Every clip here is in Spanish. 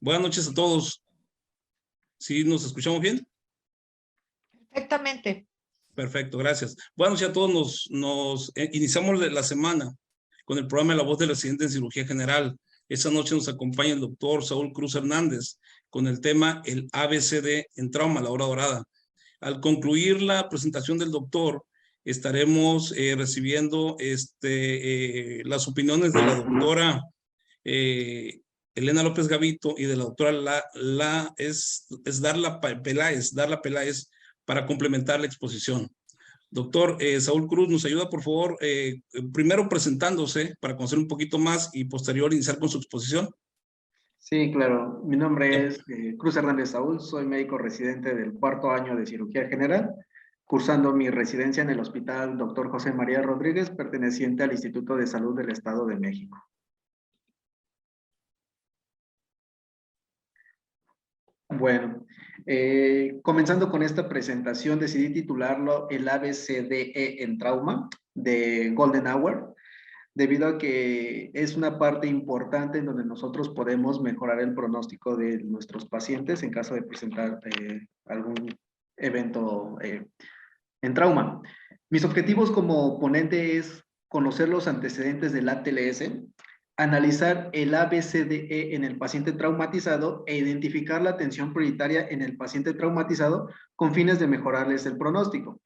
Buenas noches a todos. ¿Sí nos escuchamos bien? Perfectamente. Perfecto, gracias. Buenos noches a todos. Iniciamos la semana con el programa La Voz del Residente en Cirugía General. Esta noche nos acompaña el doctor Saúl Cruz Hernández con el tema el ABCD en trauma, la hora dorada. Al concluir la presentación del doctor, estaremos recibiendo las opiniones de la doctora Elena López Gavito y de la doctora Darla Peláez para complementar la exposición. Doctor Saúl Cruz, ¿nos ayuda por favor primero presentándose para conocer un poquito más y posterior iniciar con su exposición? Sí, claro. Mi nombre es Cruz Hernández Saúl, soy médico residente del 4º año de cirugía general, cursando mi residencia en el Hospital Dr. José María Rodríguez, perteneciente al Instituto de Salud del Estado de México. Bueno, comenzando con esta presentación, decidí titularlo el ABCDE en trauma de Golden Hour, debido a que es una parte importante en donde nosotros podemos mejorar el pronóstico de nuestros pacientes en caso de presentar algún evento en trauma. Mis objetivos como ponente es conocer los antecedentes del ATLS, analizar el ABCDE en el paciente traumatizado e identificar la atención prioritaria en el paciente traumatizado con fines de mejorarles el pronóstico.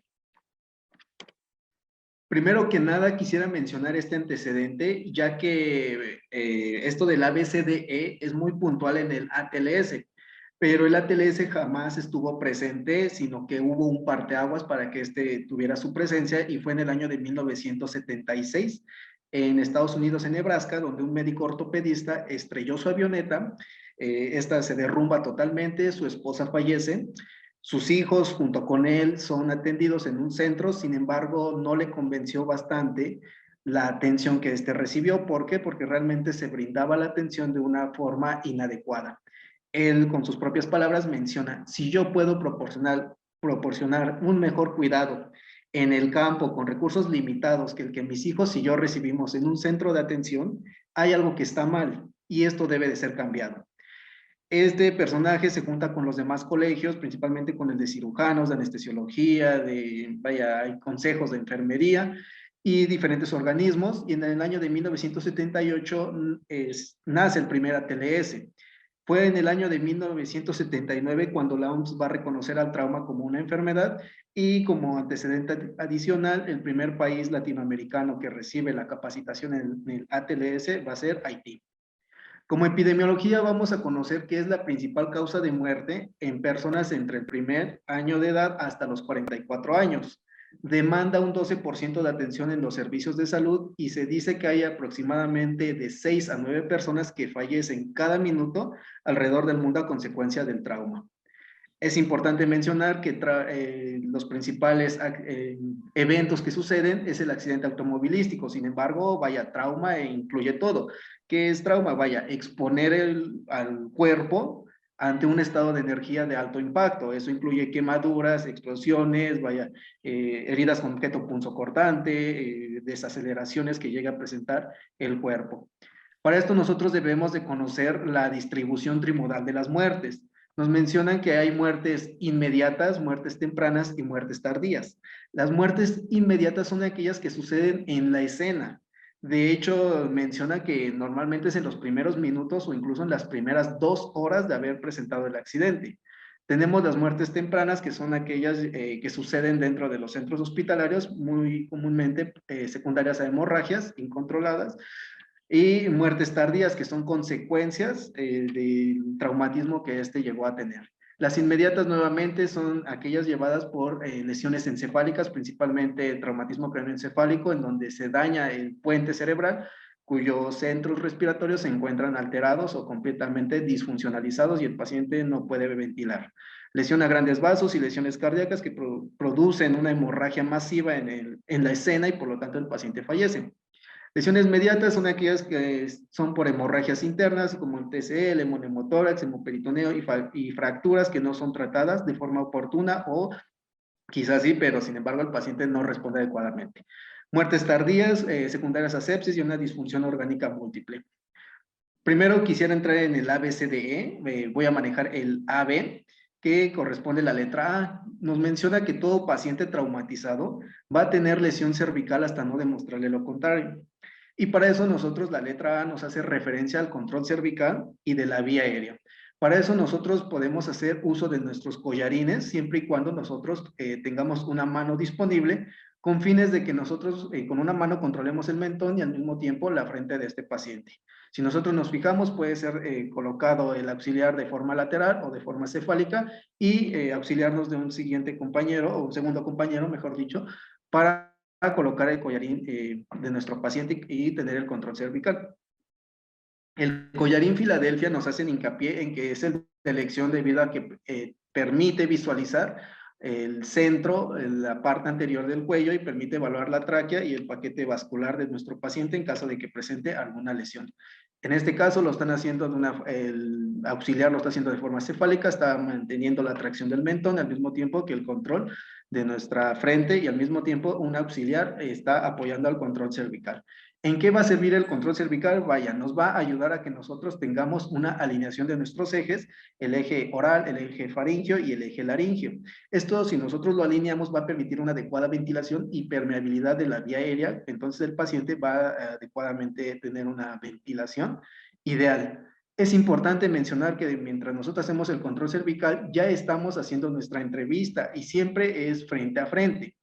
Primero que nada, quisiera mencionar este antecedente, ya que esto del ABCDE es muy puntual en el ATLS, pero el ATLS jamás estuvo presente, sino que hubo un parteaguas para que este tuviera su presencia, y fue en el año de 1976, en Estados Unidos, en Nebraska, donde un médico ortopedista estrelló su avioneta, esta se derrumba totalmente, su esposa fallece. Sus hijos junto con él son atendidos en un centro, sin embargo, no le convenció bastante la atención que éste recibió. ¿Por qué? Porque realmente se brindaba la atención de una forma inadecuada. Él, con sus propias palabras, menciona: si yo puedo proporcionar un mejor cuidado en el campo con recursos limitados que el que mis hijos y yo recibimos en un centro de atención, hay algo que está mal y esto debe de ser cambiado. Este personaje se junta con los demás colegios, principalmente con el de cirujanos, de anestesiología, hay consejos de enfermería y diferentes organismos, y en el año de 1978 nace el primer ATLS. Fue en el año de 1979 cuando la OMS va a reconocer al trauma como una enfermedad, y como antecedente adicional, el primer país latinoamericano que recibe la capacitación en el ATLS va a ser Haití. Como epidemiología vamos a conocer qué es la principal causa de muerte en personas entre el primer año de edad hasta los 44 años. Demanda un 12% de atención en los servicios de salud, y se dice que hay aproximadamente de 6 a 9 personas que fallecen cada minuto alrededor del mundo a consecuencia del trauma. Es importante mencionar que los principales eventos que suceden es el accidente automovilístico. Sin embargo, vaya, trauma incluye todo. ¿Qué es trauma? Vaya, exponer al cuerpo ante un estado de energía de alto impacto. Eso incluye quemaduras, explosiones, vaya, heridas con objeto punzocortante, desaceleraciones que llega a presentar el cuerpo. Para esto nosotros debemos de conocer la distribución trimodal de las muertes. Nos mencionan que hay muertes inmediatas, muertes tempranas y muertes tardías. Las muertes inmediatas son aquellas que suceden en la escena. De hecho, menciona que normalmente es en los primeros minutos o incluso en las primeras 2 horas de haber presentado el accidente. Tenemos las muertes tempranas, que son aquellas que suceden dentro de los centros hospitalarios, muy comúnmente secundarias a hemorragias incontroladas, y muertes tardías, que son consecuencias del traumatismo que éste llegó a tener. Las inmediatas nuevamente son aquellas llevadas por lesiones encefálicas, principalmente traumatismo craneoencefálico, en donde se daña el puente cerebral, cuyos centros respiratorios se encuentran alterados o completamente disfuncionalizados y el paciente no puede ventilar. Lesión a grandes vasos y lesiones cardíacas que producen una hemorragia masiva en la escena, y por lo tanto el paciente fallece. Lesiones mediatas son aquellas que son por hemorragias internas, como el TCL, hemonemotórax, hemoperitoneo y fracturas que no son tratadas de forma oportuna, o quizás sí, pero sin embargo el paciente no responde adecuadamente. Muertes tardías, secundarias a sepsis y una disfunción orgánica múltiple. Primero quisiera entrar en el ABCDE, voy a manejar el AB, que corresponde a la letra A. Nos menciona que todo paciente traumatizado va a tener lesión cervical hasta no demostrarle lo contrario. Y para eso nosotros, la letra A nos hace referencia al control cervical y de la vía aérea. Para eso nosotros podemos hacer uso de nuestros collarines siempre y cuando nosotros tengamos una mano disponible con fines de que nosotros con una mano controlemos el mentón y al mismo tiempo la frente de este paciente. Si nosotros nos fijamos, puede ser colocado el auxiliar de forma lateral o de forma cefálica y auxiliarnos de un siguiente compañero o un segundo compañero, mejor dicho, para colocar el collarín de nuestro paciente y tener el control cervical. El collarín Filadelfia nos hacen hincapié en que es el de elección debido a que permite visualizar el centro, la parte anterior del cuello y permite evaluar la tráquea y el paquete vascular de nuestro paciente en caso de que presente alguna lesión. En este caso lo están haciendo el auxiliar lo está haciendo de forma cefálica, está manteniendo la tracción del mentón al mismo tiempo que el control de nuestra frente y al mismo tiempo un auxiliar está apoyando al control cervical. ¿En qué va a servir el control cervical? Vaya, nos va a ayudar a que nosotros tengamos una alineación de nuestros ejes, el eje oral, el eje faríngeo y el eje laríngeo. Esto, si nosotros lo alineamos, va a permitir una adecuada ventilación y permeabilidad de la vía aérea, entonces el paciente va a adecuadamente tener una ventilación ideal. Es importante mencionar que mientras nosotros hacemos el control cervical, ya estamos haciendo nuestra entrevista y siempre es frente a frente.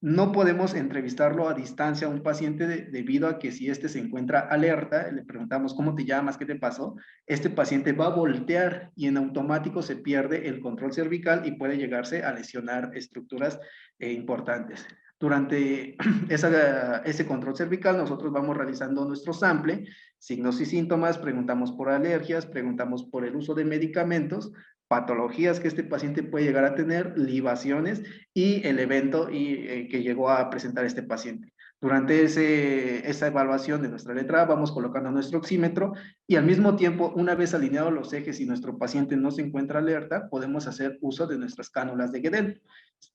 No podemos entrevistarlo a distancia a un paciente debido a que si éste se encuentra alerta, le preguntamos cómo te llamas, qué te pasó, este paciente va a voltear y en automático se pierde el control cervical y puede llegarse a lesionar estructuras importantes. Durante ese control cervical nosotros vamos realizando nuestro sample, signos y síntomas, preguntamos por alergias, preguntamos por el uso de medicamentos, patologías que este paciente puede llegar a tener, libaciones y el evento que llegó a presentar este paciente. Durante esa evaluación de nuestra letra A vamos colocando nuestro oxímetro y al mismo tiempo, una vez alineados los ejes y nuestro paciente no se encuentra alerta, podemos hacer uso de nuestras cánulas de Guedel.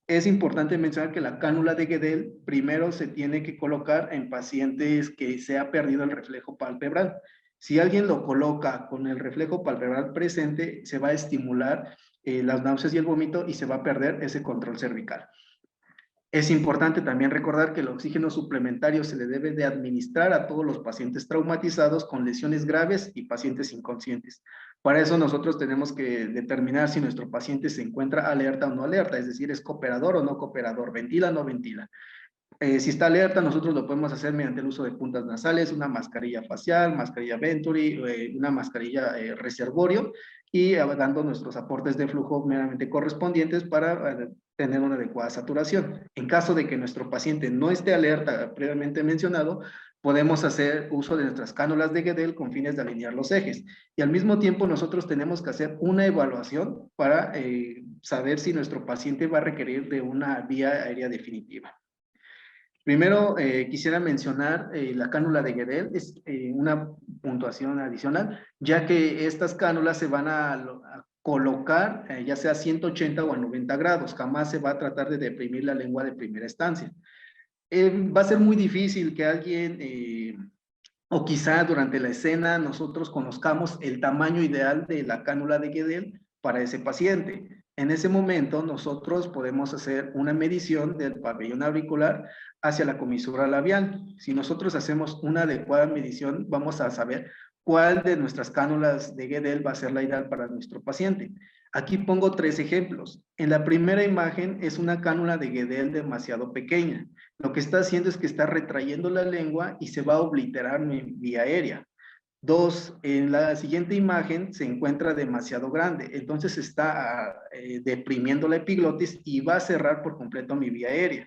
Es importante mencionar que la cánula de Guedel primero se tiene que colocar en pacientes que se ha perdido el reflejo palpebral. Si alguien lo coloca con el reflejo palpebral presente, se va a estimular las náuseas y el vómito y se va a perder ese control cervical. Es importante también recordar que el oxígeno suplementario se le debe de administrar a todos los pacientes traumatizados con lesiones graves y pacientes inconscientes. Para eso nosotros tenemos que determinar si nuestro paciente se encuentra alerta o no alerta, es decir, es cooperador o no cooperador, ventila o no ventila. Si está alerta, nosotros lo podemos hacer mediante el uso de puntas nasales, una mascarilla facial, mascarilla Venturi, una mascarilla reservorio y dando nuestros aportes de flujo meramente correspondientes para tener una adecuada saturación. En caso de que nuestro paciente no esté alerta, previamente mencionado, podemos hacer uso de nuestras cánulas de Guedel con fines de alinear los ejes. Y al mismo tiempo nosotros tenemos que hacer una evaluación para saber si nuestro paciente va a requerir de una vía aérea definitiva. Primero, quisiera mencionar la cánula de Guedel, es una puntuación adicional, ya que estas cánulas se van a colocar ya sea a 180 o a 90 grados, jamás se va a tratar de deprimir la lengua de primera instancia. Va a ser muy difícil que alguien, o quizá durante la escena, nosotros conozcamos el tamaño ideal de la cánula de Guedel para ese paciente. En ese momento nosotros podemos hacer una medición del pabellón auricular hacia la comisura labial. Si nosotros hacemos una adecuada medición, vamos a saber cuál de nuestras cánulas de Guedel va a ser la ideal para nuestro paciente. Aquí pongo 3 ejemplos. En la primera imagen es una cánula de Guedel demasiado pequeña. Lo que está haciendo es que está retrayendo la lengua y se va a obliterar mi vía aérea. 2, en la siguiente imagen se encuentra demasiado grande, entonces está deprimiendo la epiglotis y va a cerrar por completo mi vía aérea.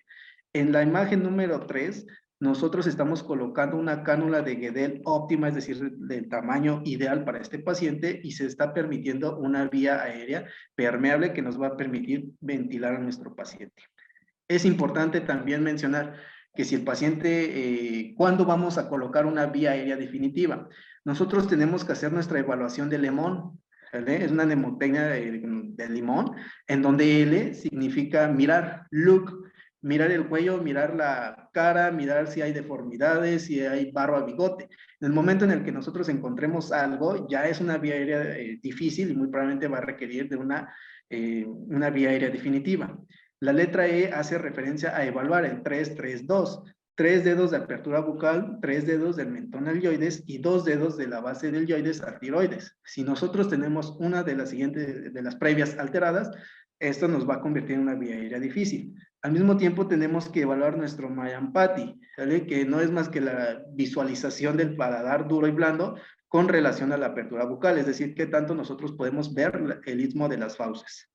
En la imagen número 3, nosotros estamos colocando una cánula de Guedel óptima, es decir, del tamaño ideal para este paciente y se está permitiendo una vía aérea permeable que nos va a permitir ventilar a nuestro paciente. Es importante también mencionar que si el paciente, ¿cuándo vamos a colocar una vía aérea definitiva? Nosotros tenemos que hacer nuestra evaluación de lemón, ¿vale? Es una mnemotecnia de limón, en donde L significa mirar, look. mirar el cuello, mirar la cara, mirar si hay deformidades, si hay barba, bigote. En el momento en el que nosotros encontremos algo, ya es una vía aérea difícil y muy probablemente va a requerir de una vía aérea definitiva. La letra E hace referencia a evaluar el 3-3-2. 3 dedos de apertura bucal, 3 dedos del mentón alioides y 2 dedos de la base del yoides al tiroides. Si nosotros tenemos una de las siguientes, de las previas alteradas, esto nos va a convertir en una vía aérea difícil. Al mismo tiempo tenemos que evaluar nuestro Mayapati, ¿sale? Que no es más que la visualización del paladar duro y blando con relación a la apertura bucal, es decir, qué tanto nosotros podemos ver el istmo de las fauces.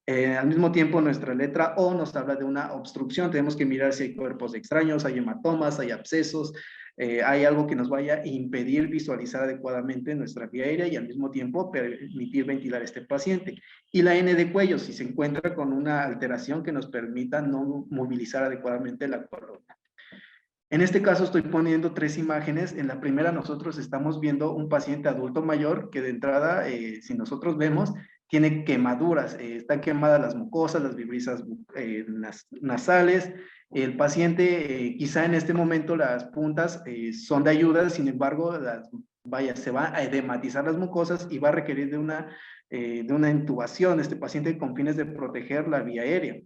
Al mismo tiempo, nuestra letra O nos habla de una obstrucción. Tenemos que mirar si hay cuerpos extraños, hay hematomas, hay abscesos, hay algo que nos vaya a impedir visualizar adecuadamente nuestra vía aérea y al mismo tiempo permitir ventilar a este paciente. Y la N de cuello, si se encuentra con una alteración que nos permita no movilizar adecuadamente la columna. En este caso estoy poniendo 3 imágenes. En la primera nosotros estamos viendo un paciente adulto mayor que de entrada, si nosotros vemos, tiene quemaduras, están quemadas las mucosas, las vibrisas nasales. El paciente, quizá en este momento las puntas son de ayuda, sin embargo, se va a edematizar las mucosas y va a requerir de una intubación, este paciente con fines de proteger la vía aérea.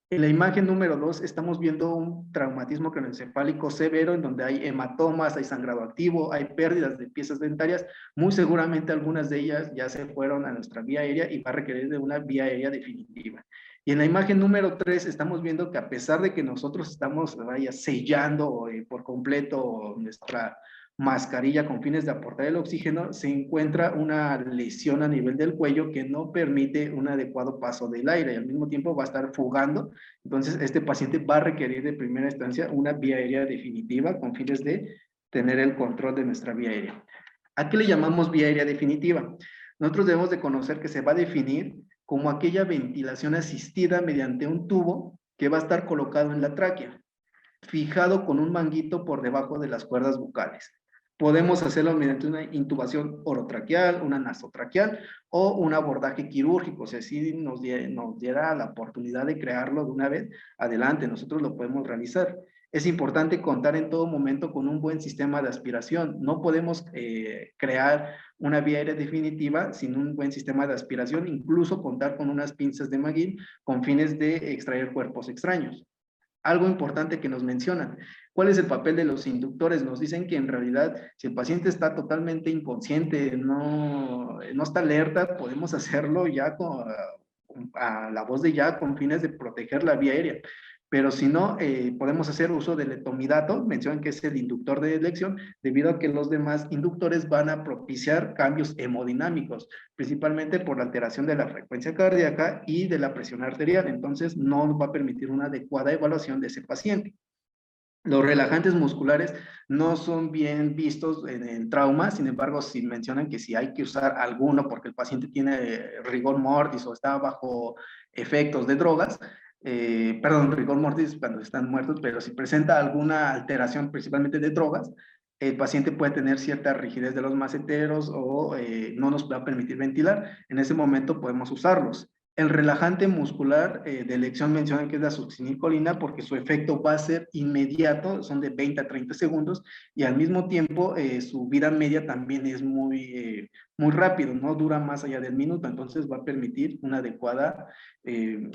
En la imagen número 2 estamos viendo un traumatismo craneoencefálico severo en donde hay hematomas, hay sangrado activo, hay pérdidas de piezas dentarias. Muy seguramente algunas de ellas ya se fueron a nuestra vía aérea y va a requerir de una vía aérea definitiva. Y en la imagen número 3 estamos viendo que a pesar de que nosotros estamos sellando por completo nuestra mascarilla con fines de aportar el oxígeno, se encuentra una lesión a nivel del cuello que no permite un adecuado paso del aire y al mismo tiempo va a estar fugando. Entonces, este paciente va a requerir de primera instancia una vía aérea definitiva con fines de tener el control de nuestra vía aérea. ¿A qué le llamamos vía aérea definitiva? Nosotros debemos de conocer que se va a definir como aquella ventilación asistida mediante un tubo que va a estar colocado en la tráquea, fijado con un manguito por debajo de las cuerdas bucales. Podemos hacerlo mediante una intubación orotraqueal, una nasotraqueal o un abordaje quirúrgico. O sea, si nos diera la oportunidad de crearlo de una vez, adelante, nosotros lo podemos realizar. Es importante contar en todo momento con un buen sistema de aspiración. No podemos crear una vía aérea definitiva sin un buen sistema de aspiración, incluso contar con unas pinzas de McGill con fines de extraer cuerpos extraños. Algo importante que nos mencionan, ¿cuál es el papel de los inductores? Nos dicen que en realidad, si el paciente está totalmente inconsciente, no está alerta, podemos hacerlo ya a la voz de ya con fines de proteger la vía aérea. Pero si no, podemos hacer uso del etomidato, mencionan que es el inductor de elección, debido a que los demás inductores van a propiciar cambios hemodinámicos, principalmente por la alteración de la frecuencia cardíaca y de la presión arterial. Entonces, no va a permitir una adecuada evaluación de ese paciente. Los relajantes musculares no son bien vistos en el trauma, sin embargo, si mencionan que si hay que usar alguno porque el paciente tiene rigor mortis o está bajo efectos de drogas, rigor mortis cuando están muertos, pero si presenta alguna alteración principalmente de drogas, el paciente puede tener cierta rigidez de los maceteros o no nos va a permitir ventilar. En ese momento podemos usarlos. El relajante muscular de elección mencionan que es la succinilcolina porque su efecto va a ser inmediato, son de 20 a 30 segundos y al mismo tiempo su vida media también es muy rápido, no dura más allá del minuto, entonces va a permitir una adecuada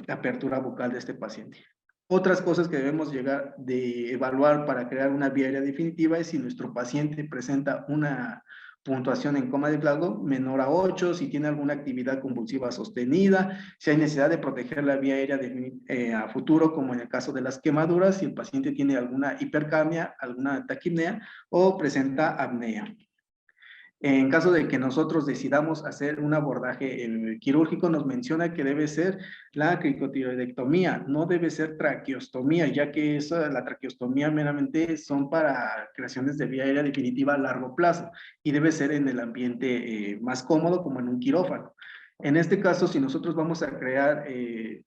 apertura bucal de este paciente. Otras cosas que debemos llegar de evaluar para crear una vía aérea definitiva es si nuestro paciente presenta una puntuación en coma de Glasgow menor a 8, si tiene alguna actividad convulsiva sostenida, si hay necesidad de proteger la vía aérea a futuro, como en el caso de las quemaduras, si el paciente tiene alguna hipercamia, alguna taquipnea o presenta apnea. En caso de que nosotros decidamos hacer un abordaje quirúrgico, nos menciona que debe ser la cricotiroidectomía, no debe ser traqueostomía, ya que la traqueostomía meramente son para creaciones de vía aérea definitiva a largo plazo y debe ser en el ambiente más cómodo, como en un quirófano. En este caso, si nosotros vamos a crear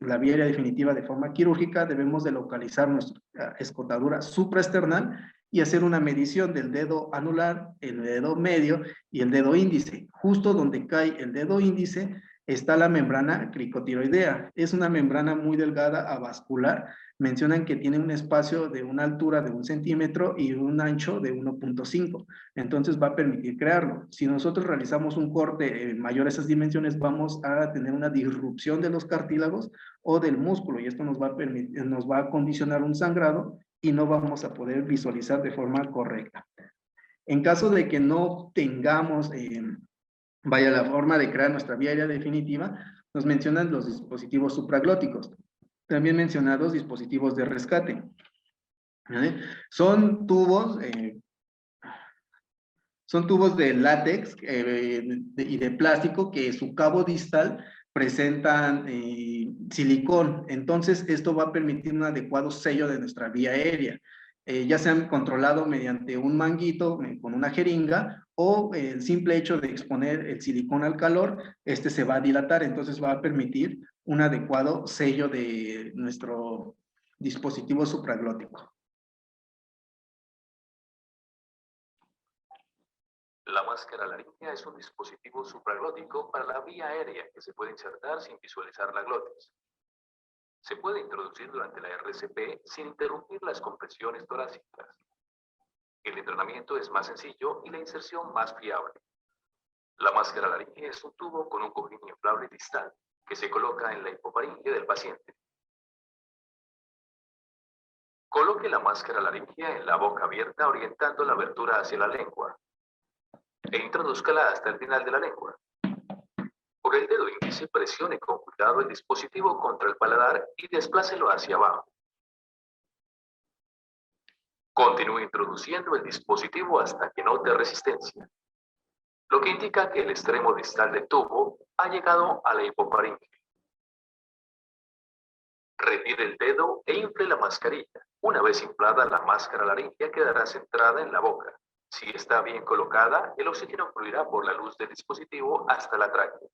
la vía aérea definitiva de forma quirúrgica, debemos de localizar nuestra escotadura supraesternal y hacer una medición del dedo anular, el dedo medio y el dedo índice. Justo donde cae el dedo índice, Está la membrana cricotiroidea. Es una membrana muy delgada, avascular. Mencionan que tiene un espacio de una altura de 1 centímetro y un ancho de 1.5. Entonces va a permitir crearlo. Si nosotros realizamos un corte mayor a esas dimensiones, vamos a tener una disrupción de los cartílagos o del músculo, y esto nos va a permitir, nos va a condicionar un sangrado y no vamos a poder visualizar de forma correcta. En caso de que no tengamos vaya la forma de crear nuestra vía aérea definitiva, nos mencionan los dispositivos supraglóticos. También mencionados dispositivos de rescate. ¿Vale? Son tubos de látex y de plástico que su cabo distal presentan silicón. Entonces, esto va a permitir un adecuado sello de nuestra vía aérea. Ya se han controlado mediante un manguito con una jeringa, o el simple hecho de exponer el silicón al calor, este se va a dilatar, entonces va a permitir un adecuado sello de nuestro dispositivo supraglótico. La máscara laríngea es un dispositivo supraglótico para la vía aérea que se puede insertar sin visualizar la glotis. Se puede introducir durante la RCP sin interrumpir las compresiones torácicas. El entrenamiento es más sencillo y la inserción más fiable. La máscara laríngea es un tubo con un cojín inflable distal que se coloca en la hipofaringe del paciente. Coloque la máscara laríngea en la boca abierta orientando la abertura hacia la lengua e introdúzcala hasta el final de la lengua. Por el dedo índice presione con cuidado el dispositivo contra el paladar y desplácelo hacia abajo. Continúe introduciendo el dispositivo hasta que note resistencia, lo que indica que el extremo distal del tubo ha llegado a la hipofaringe. Retire el dedo e infle la mascarilla. Una vez inflada, la máscara laríngea quedará centrada en la boca. Si está bien colocada, el oxígeno fluirá por la luz del dispositivo hasta la tráquea.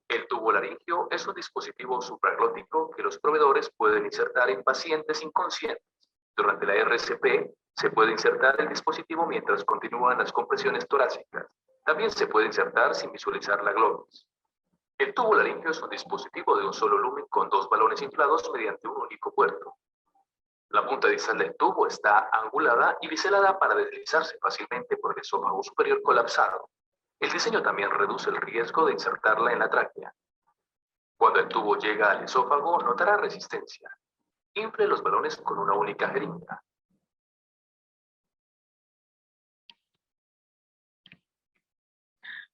El tubo laríngeo es un dispositivo supraglótico que los proveedores pueden insertar en pacientes inconscientes. Durante la RCP, se puede insertar el dispositivo mientras continúan las compresiones torácicas. También se puede insertar sin visualizar la glotis. El tubo laríngeo es un dispositivo de un solo lumen con 2 balones inflados mediante un único puerto. La punta distal del tubo está angulada y biselada para deslizarse fácilmente por el esófago superior colapsado. El diseño también reduce el riesgo de insertarla en la tráquea. Cuando el tubo llega al esófago, notará resistencia. Infle los balones con una única jeringa.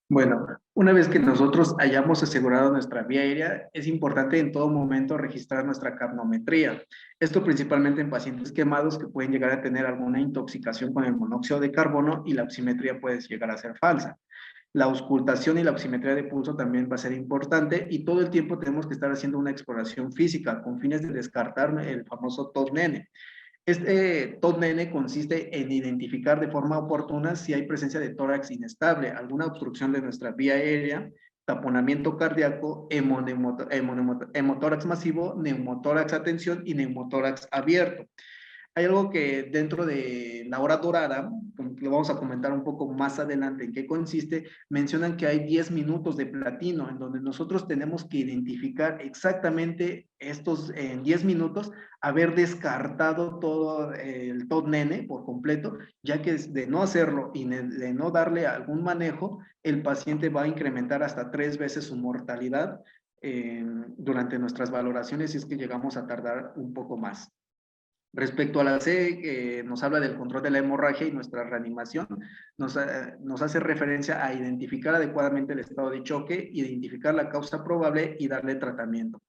Bueno, una vez que nosotros hayamos asegurado nuestra vía aérea, es importante en todo momento registrar nuestra capnometría. Esto principalmente en pacientes quemados que pueden llegar a tener alguna intoxicación con el monóxido de carbono, y la oximetría puede llegar a ser falsa. La auscultación y la oximetría de pulso también va a ser importante, y todo el tiempo tenemos que estar haciendo una exploración física con fines de descartar el famoso TOD-NENE. Este TOD-NENE consiste en identificar de forma oportuna si hay presencia de tórax inestable, alguna obstrucción de nuestra vía aérea, taponamiento cardíaco, hemotórax masivo, neumotórax a tensión y neumotórax abierto. Hay algo que dentro de la hora dorada, lo vamos a comentar un poco más adelante en qué consiste. Mencionan que hay 10 minutos de platino, en donde nosotros tenemos que identificar exactamente estos en 10 minutos, haber descartado todo el TOD-NENE por completo, ya que de no hacerlo y de no darle algún manejo, el paciente va a incrementar hasta 3 veces su mortalidad durante nuestras valoraciones, si es que llegamos a tardar un poco más. Respecto a la C, nos habla del control de la hemorragia y nuestra reanimación, nos hace referencia a identificar adecuadamente el estado de choque, identificar la causa probable y darle tratamiento.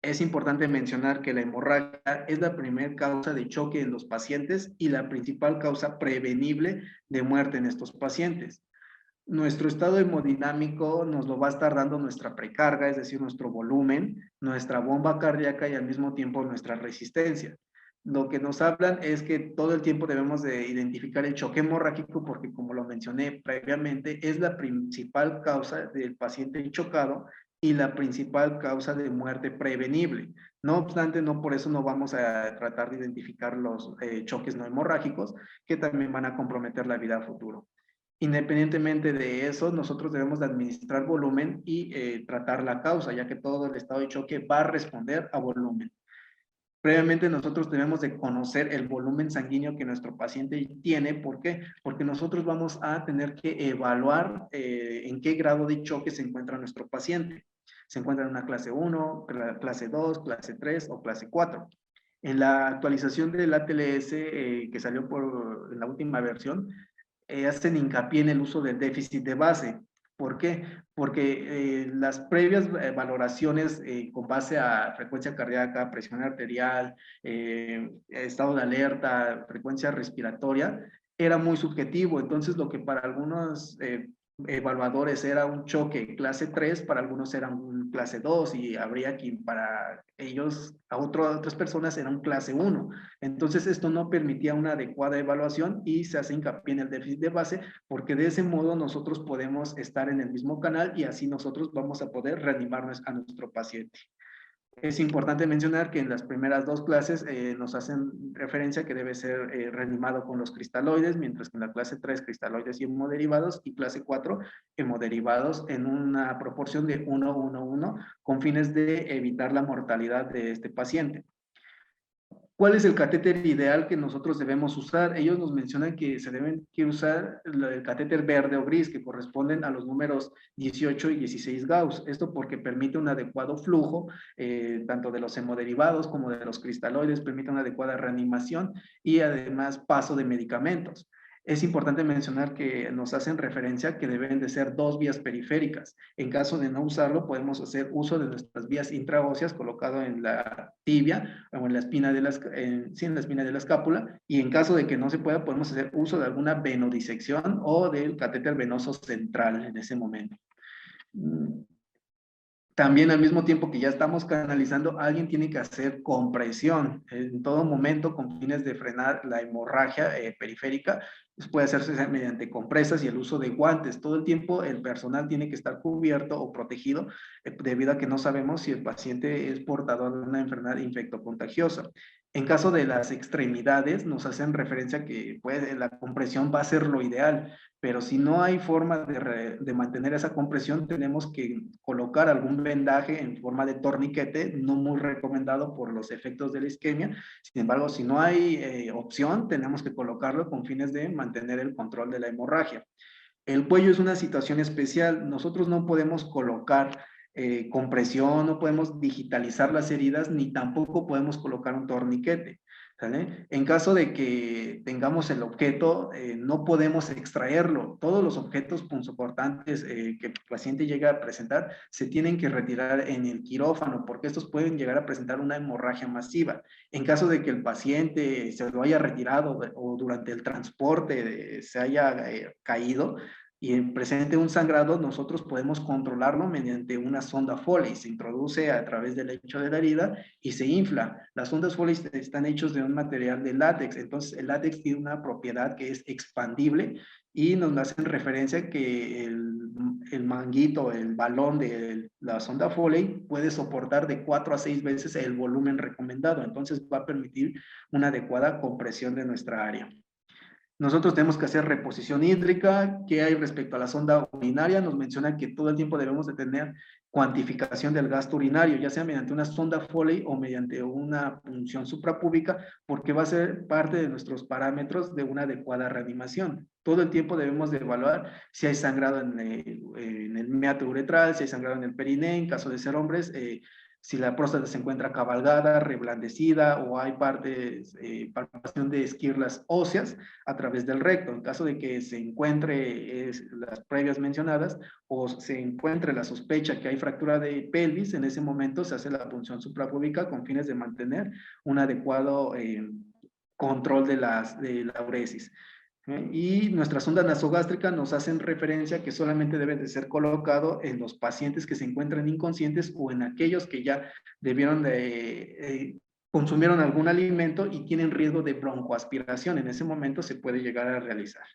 Es importante mencionar que la hemorragia es la primera causa de choque en los pacientes y la principal causa prevenible de muerte en estos pacientes. Nuestro estado hemodinámico nos lo va a estar dando nuestra precarga, es decir, nuestro volumen, nuestra bomba cardíaca y al mismo tiempo nuestra resistencia. Lo que nos hablan es que todo el tiempo debemos de identificar el choque hemorrágico, porque como lo mencioné previamente, es la principal causa del paciente chocado y la principal causa de muerte prevenible. No obstante, no por eso no vamos a tratar de identificar los choques no hemorrágicos, que también van a comprometer la vida a futuro. Independientemente de eso, nosotros debemos de administrar volumen y tratar la causa, ya que todo el estado de choque va a responder a volumen. Previamente nosotros debemos de conocer el volumen sanguíneo que nuestro paciente tiene. ¿Por qué? Porque nosotros vamos a tener que evaluar en qué grado de choque se encuentra nuestro paciente. Se encuentra en una clase 1, clase 2, clase 3 o clase 4. En la actualización del ATLS que salió en la última versión, hacen hincapié en el uso del déficit de base. ¿Por qué? Porque las previas valoraciones con base a frecuencia cardíaca, presión arterial, estado de alerta, frecuencia respiratoria, era muy subjetivo. Entonces, lo que para algunos evaluadores era un choque clase 3, para algunos era un clase 2 y habría quien para ellos, a otras personas era un clase 1. Entonces esto no permitía una adecuada evaluación y se hace hincapié en el déficit de base, porque de ese modo nosotros podemos estar en el mismo canal y así nosotros vamos a poder reanimar a nuestro paciente. Es importante mencionar que en las primeras dos clases nos hacen referencia que debe ser reanimado con los cristaloides, mientras que en la clase 3 cristaloides y hemoderivados, y clase 4 hemoderivados en una proporción de 1-1-1 con fines de evitar la mortalidad de este paciente. ¿Cuál es el catéter ideal que nosotros debemos usar? Ellos nos mencionan que se deben usar el catéter verde o gris, que corresponden a los números 18 y 16 Gauss. Esto porque permite un adecuado flujo, tanto de los hemoderivados como de los cristaloides, permite una adecuada reanimación y además paso de medicamentos. Es importante mencionar que nos hacen referencia que deben de ser 2 vías periféricas. En caso de no usarlo, podemos hacer uso de nuestras vías intraóseas colocado en la tibia o en la espina de en la espina de la escápula, y en caso de que no se pueda, podemos hacer uso de alguna venodisección o del catéter venoso central en ese momento. También al mismo tiempo que ya estamos canalizando, alguien tiene que hacer compresión en todo momento con fines de frenar la hemorragia periférica. Pues puede hacerse mediante compresas y el uso de guantes. Todo el tiempo el personal tiene que estar cubierto o protegido debido a que no sabemos si el paciente es portador de una enfermedad infectocontagiosa. En caso de las extremidades, nos hacen referencia que la compresión va a ser lo ideal, pero si no hay forma de mantener esa compresión, tenemos que colocar algún vendaje en forma de torniquete, no muy recomendado por los efectos de la isquemia. Sin embargo, si no hay opción, tenemos que colocarlo con fines de mantener el control de la hemorragia. El cuello es una situación especial. Nosotros no podemos colocar compresión, no podemos digitalizar las heridas, ni tampoco podemos colocar un torniquete. ¿Sale? En caso de que tengamos el objeto, no podemos extraerlo. Todos los objetos punzocortantes que el paciente llega a presentar se tienen que retirar en el quirófano, porque estos pueden llegar a presentar una hemorragia masiva. En caso de que el paciente se lo haya retirado o durante el transporte se haya caído y presente un sangrado, nosotros podemos controlarlo mediante una sonda Foley. Se introduce a través del lecho de la herida y se infla. Las sondas Foley están hechas de un material de látex, entonces el látex tiene una propiedad que es expandible y nos hacen referencia que el manguito, el balón de la sonda Foley puede soportar de 4 a 6 veces el volumen recomendado, entonces va a permitir una adecuada compresión de nuestra área. Nosotros tenemos que hacer reposición hídrica. ¿Qué hay respecto a la sonda urinaria? Nos menciona que todo el tiempo debemos de tener cuantificación del gasto urinario, ya sea mediante una sonda Foley o mediante una punción suprapúbica, porque va a ser parte de nuestros parámetros de una adecuada reanimación. Todo el tiempo debemos de evaluar si hay sangrado en el meato uretral, si hay sangrado en el periné, en caso de ser hombres, si la próstata se encuentra cabalgada, reblandecida o hay palpación de esquirlas óseas a través del recto. En caso de que se encuentre las previas mencionadas o se encuentre la sospecha que hay fractura de pelvis, en ese momento se hace la punción suprapúbica con fines de mantener un adecuado control de la uresis. Y nuestra sonda nasogástrica nos hacen referencia que solamente debe de ser colocado en los pacientes que se encuentran inconscientes o en aquellos que ya debieron de consumieron algún alimento y tienen riesgo de broncoaspiración. En ese momento se puede llegar a realizar.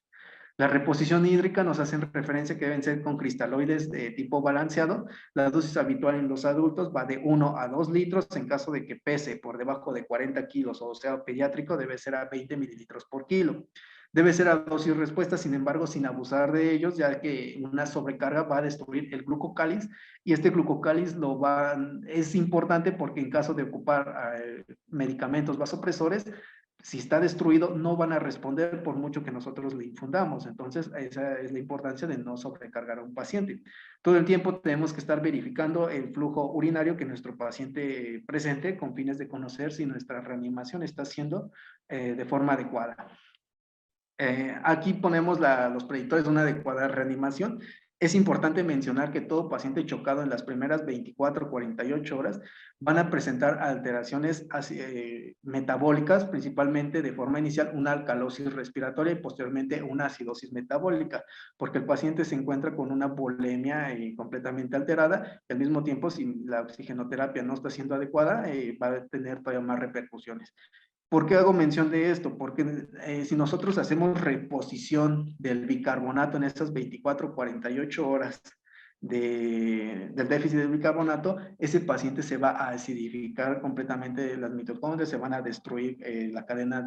La reposición hídrica nos hacen referencia que deben ser con cristaloides de tipo balanceado. La dosis habitual en los adultos va de 1 a 2 litros. En caso de que pese por debajo de 40 kilos o sea pediátrico, debe ser a 20 mililitros por kilo. Debe ser a dosis respuesta, sin embargo, sin abusar de ellos, ya que una sobrecarga va a destruir el glucocáliz, y este glucocáliz es importante porque en caso de ocupar medicamentos vasopresores, si está destruido, no van a responder por mucho que nosotros le infundamos. Entonces, esa es la importancia de no sobrecargar a un paciente. Todo el tiempo tenemos que estar verificando el flujo urinario que nuestro paciente presente con fines de conocer si nuestra reanimación está siendo de forma adecuada. Aquí ponemos los predictores de una adecuada reanimación. Es importante mencionar que todo paciente chocado en las primeras 24 o 48 horas van a presentar alteraciones metabólicas, principalmente de forma inicial una alcalosis respiratoria y posteriormente una acidosis metabólica, porque el paciente se encuentra con una volemia completamente alterada, y al mismo tiempo, si la oxigenoterapia no está siendo adecuada, va a tener todavía más repercusiones. ¿Por qué hago mención de esto? Porque si nosotros hacemos reposición del bicarbonato en esas 24, 48 horas del déficit de bicarbonato, ese paciente se va a acidificar completamente las mitocondrias, se van a destruir la cadena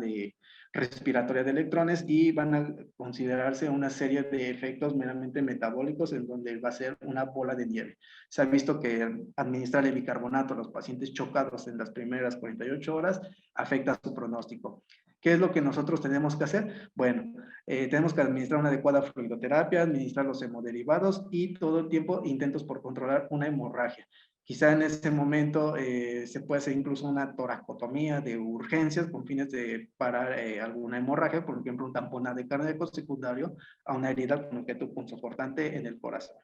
respiratoria de electrones y van a considerarse una serie de efectos meramente metabólicos en donde va a ser una bola de nieve. Se ha visto que administrar el bicarbonato a los pacientes chocados en las primeras 48 horas afecta su pronóstico. ¿Qué es lo que nosotros tenemos que hacer? Bueno, tenemos que administrar una adecuada fluidoterapia, administrar los hemoderivados y todo el tiempo intentos por controlar una hemorragia. Quizá en ese momento se puede hacer incluso una toracotomía de urgencias con fines de parar alguna hemorragia, por ejemplo, un tamponado de cardíaco secundario a una herida con objeto punzocortante en el corazón.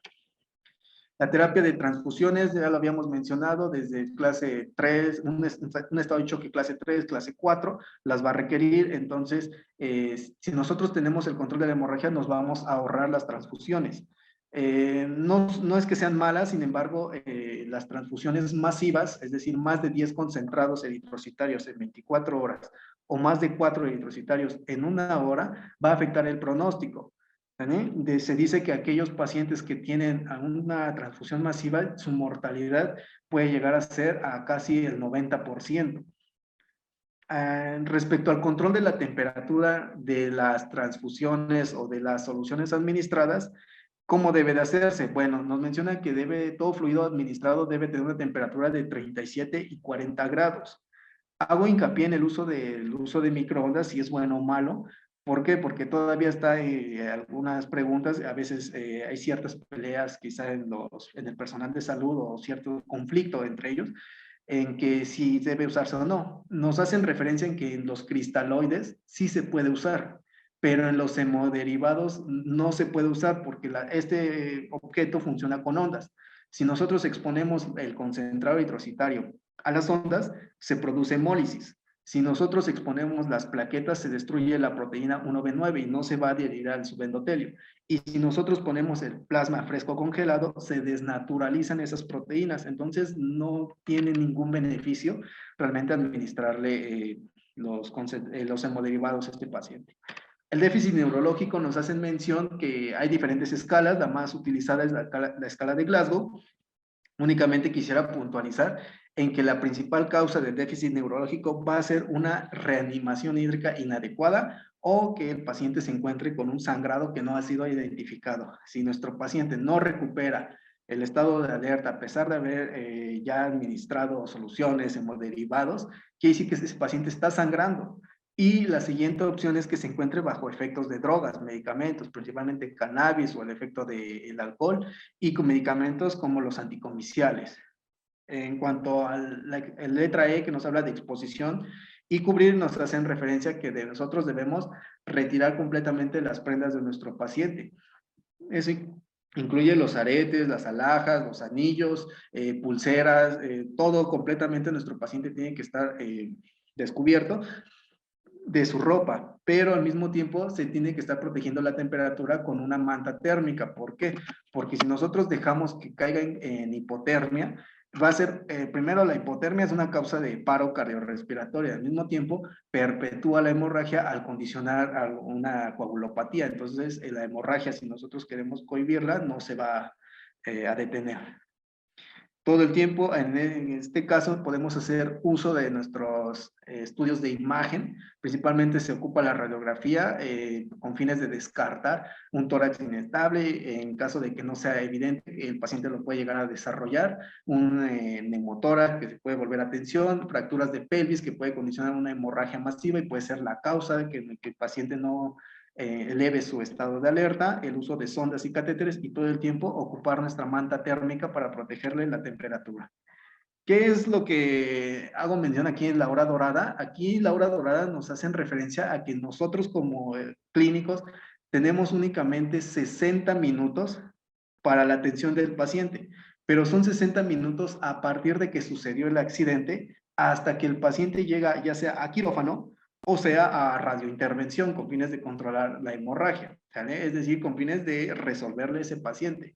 La terapia de transfusiones, ya lo habíamos mencionado, desde clase 3, un estado de choque clase 3, clase 4, las va a requerir. Entonces, si nosotros tenemos el control de la hemorragia, nos vamos a ahorrar las transfusiones. No es que sean malas, sin embargo, las transfusiones masivas, es decir, más de 10 concentrados eritrocitarios en 24 horas o más de 4 eritrocitarios en una hora, va a afectar el pronóstico. Se dice que aquellos pacientes que tienen una transfusión masiva, su mortalidad puede llegar a ser a casi el 90%. Respecto al control de la temperatura de las transfusiones o de las soluciones administradas, ¿cómo debe de hacerse? Bueno, nos menciona que todo fluido administrado debe tener una temperatura de 37 y 40 grados. Hago hincapié en el uso de microondas, si es bueno o malo. ¿Por qué? Porque todavía está algunas preguntas, a veces hay ciertas peleas quizá en el personal de salud o cierto conflicto entre ellos en que si debe usarse o no. Nos hacen referencia en que en los cristaloides sí se puede usar, pero en los hemoderivados no se puede usar porque este objeto funciona con ondas. Si nosotros exponemos el concentrado eritrocitario a las ondas, se produce hemólisis. Si nosotros exponemos las plaquetas, se destruye la proteína 1B9 y no se va a adherir al subendotelio. Y si nosotros ponemos el plasma fresco congelado, se desnaturalizan esas proteínas. Entonces, no tiene ningún beneficio realmente administrarle los hemoderivados a este paciente. El déficit neurológico nos hacen mención que hay diferentes escalas. La más utilizada es la escala de Glasgow. Únicamente quisiera puntualizar en que la principal causa del déficit neurológico va a ser una reanimación hídrica inadecuada o que el paciente se encuentre con un sangrado que no ha sido identificado. Si nuestro paciente no recupera el estado de alerta a pesar de haber ya administrado soluciones, hemoderivados, quiere decir que ese paciente está sangrando. Y la siguiente opción es que se encuentre bajo efectos de drogas, medicamentos, principalmente cannabis o el efecto del alcohol, y con medicamentos como los anticomiciales. En cuanto a la letra E, que nos habla de exposición y cubrir, nos hacen referencia que nosotros debemos retirar completamente las prendas de nuestro paciente. Eso incluye los aretes, las alhajas, los anillos, pulseras, todo completamente nuestro paciente tiene que estar descubierto de su ropa, pero al mismo tiempo se tiene que estar protegiendo la temperatura con una manta térmica. ¿Por qué? Porque si nosotros dejamos que caiga en hipotermia, va a ser, primero la hipotermia es una causa de paro cardiorrespiratorio, al mismo tiempo perpetúa la hemorragia al condicionar a una coagulopatía. Entonces la hemorragia, si nosotros queremos cohibirla, no se va a detener. todo el tiempo. En este caso podemos hacer uso de nuestros estudios de imagen. Principalmente se ocupa la radiografía con fines de descartar un tórax inestable. En caso de que no sea evidente, el paciente lo puede llegar a desarrollar. Un neumotórax que se puede volver a tensión, fracturas de pelvis que puede condicionar una hemorragia masiva y puede ser la causa de que el paciente no eleve su estado de alerta, el uso de sondas y catéteres y todo el tiempo ocupar nuestra manta térmica para protegerle la temperatura. ¿Qué es lo que hago mención aquí en la hora dorada? Aquí la hora dorada nos hacen referencia a que nosotros como clínicos tenemos únicamente 60 minutos para la atención del paciente, pero son 60 minutos a partir de que sucedió el accidente hasta que el paciente llega ya sea a quirófano o sea a radiointervención con fines de controlar la hemorragia, ¿sale? Es decir, con fines de resolverle a ese paciente.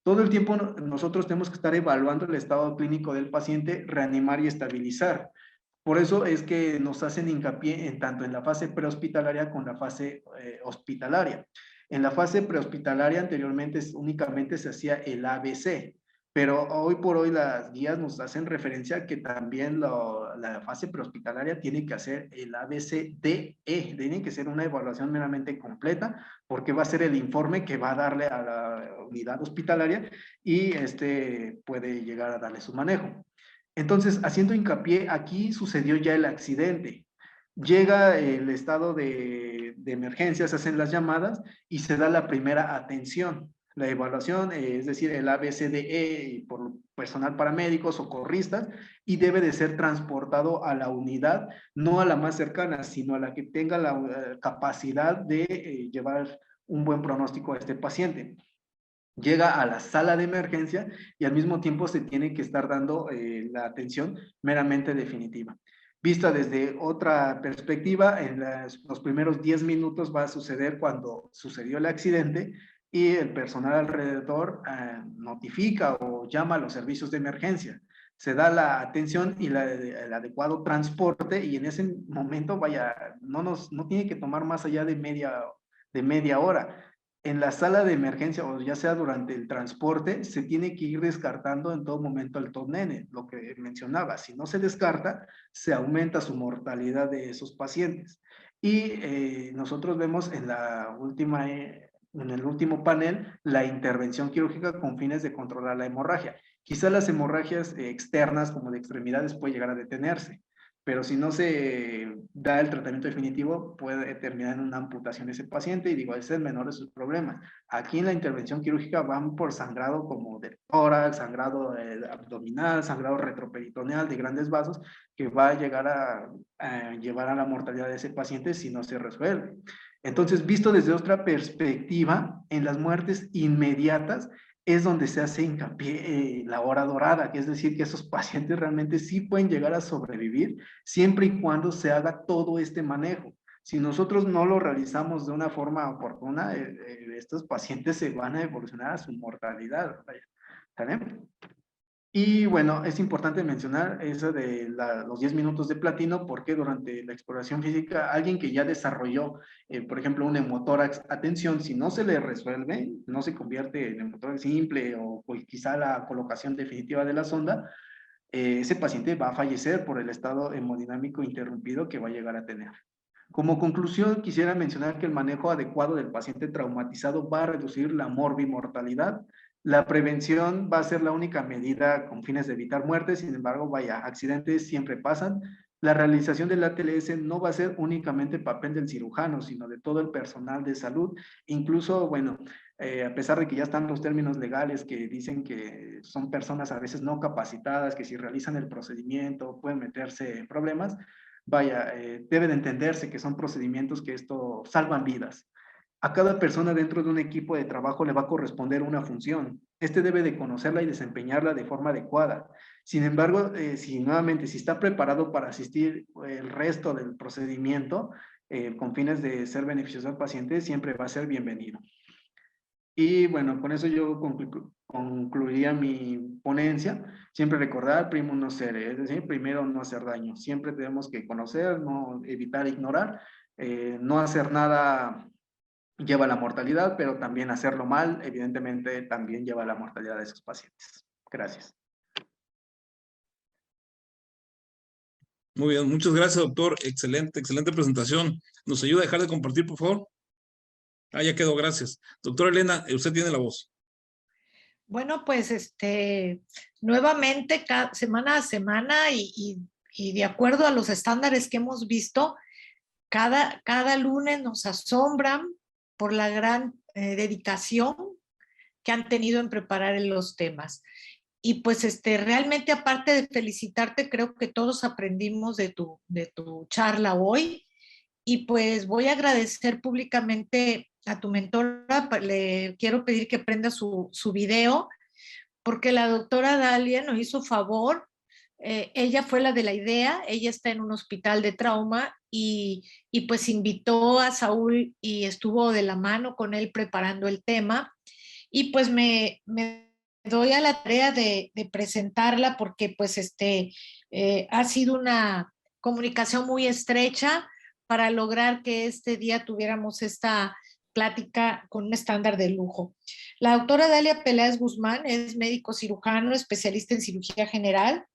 Todo el tiempo nosotros tenemos que estar evaluando el estado clínico del paciente, reanimar y estabilizar. Por eso es que nos hacen hincapié en tanto en la fase prehospitalaria como la fase hospitalaria. En la fase prehospitalaria anteriormente únicamente se hacía el ABC, pero hoy por hoy las guías nos hacen referencia que también la fase prehospitalaria tiene que hacer el ABCDE, tiene que ser una evaluación meramente completa, porque va a ser el informe que va a darle a la unidad hospitalaria y puede llegar a darle su manejo. Entonces, haciendo hincapié, aquí sucedió ya el accidente. Llega el estado de emergencia, se hacen las llamadas y se da la primera atención. La evaluación, es decir, el ABCDE por personal paramédico, socorristas, y debe de ser transportado a la unidad, no a la más cercana, sino a la que tenga la capacidad de llevar un buen pronóstico a este paciente. Llega a la sala de emergencia y al mismo tiempo se tiene que estar dando la atención meramente definitiva. Vista desde otra perspectiva, en los primeros 10 minutos va a suceder cuando sucedió el accidente y el personal alrededor notifica o llama a los servicios de emergencia. Se da la atención y el adecuado transporte y en ese momento, vaya, no tiene que tomar más allá de media hora. En la sala de emergencia o ya sea durante el transporte, se tiene que ir descartando en todo momento el TONN, lo que mencionaba. Si no se descarta, se aumenta su mortalidad de esos pacientes. Y nosotros vemos en el último panel la intervención quirúrgica con fines de controlar la hemorragia. Quizá las hemorragias externas como de extremidades puede llegar a detenerse, pero si no se da el tratamiento definitivo, puede terminar en una amputación ese paciente y digo, ese es el menor de sus problemas. Aquí en la intervención quirúrgica van por sangrado como de tórax, sangrado abdominal, sangrado retroperitoneal de grandes vasos, que va a llegar a llevar a la mortalidad de ese paciente si no se resuelve. Entonces, visto desde otra perspectiva, en las muertes inmediatas, es donde se hace hincapié la hora dorada, que es decir, que esos pacientes realmente sí pueden llegar a sobrevivir siempre y cuando se haga todo este manejo. Si nosotros no lo realizamos de una forma oportuna, estos pacientes se van a evolucionar a su mortalidad. ¿Sale? Y bueno, es importante mencionar eso de los 10 minutos de platino, porque durante la exploración física, alguien que ya desarrolló, por ejemplo, un hemotórax, atención, si no se le resuelve, no se convierte en hemotórax simple o quizá la colocación definitiva de la sonda, ese paciente va a fallecer por el estado hemodinámico interrumpido que va a llegar a tener. Como conclusión, quisiera mencionar que el manejo adecuado del paciente traumatizado va a reducir la morbimortalidad. La prevención va a ser la única medida con fines de evitar muertes, sin embargo, vaya, accidentes siempre pasan. La realización del ATLS no va a ser únicamente papel del cirujano, sino de todo el personal de salud. Incluso, bueno, a pesar de que ya están los términos legales que dicen que son personas a veces no capacitadas, que si realizan el procedimiento pueden meterse en problemas, vaya, debe de entenderse que son procedimientos que esto salvan vidas. A cada persona dentro de un equipo de trabajo le va a corresponder una función. Este debe de conocerla y desempeñarla de forma adecuada. Sin embargo, si está preparado para asistir el resto del procedimiento con fines de ser beneficioso al paciente, siempre va a ser bienvenido. Y bueno, con eso yo concluiría mi ponencia. Siempre recordar, primum nocere, es decir, primero no hacer daño. Siempre tenemos que conocer, no evitar ignorar, no hacer nada lleva a la mortalidad, pero también hacerlo mal, evidentemente, también lleva a la mortalidad de esos pacientes. Gracias. Muy bien, muchas gracias, doctor. Excelente, excelente presentación. ¿Nos ayuda a dejar de compartir, por favor? Ah, ya quedó, gracias. Doctora Elena, usted tiene la voz. Bueno, pues nuevamente semana a semana y de acuerdo a los estándares que hemos visto, cada lunes nos asombran por la gran dedicación que han tenido en preparar los temas. Y pues realmente aparte de felicitarte, creo que todos aprendimos de tu charla hoy. Y pues voy a agradecer públicamente a tu mentora, le quiero pedir que prenda su video, porque la doctora Dalia nos hizo favor, ella fue la de la idea, ella está en un hospital de trauma y pues invitó a Saúl y estuvo de la mano con él preparando el tema y pues me doy a la tarea de presentarla porque pues ha sido una comunicación muy estrecha para lograr que este día tuviéramos esta plática con un estándar de lujo. La doctora Dalia Peláez Guzmán es médico cirujano, especialista en cirugía general.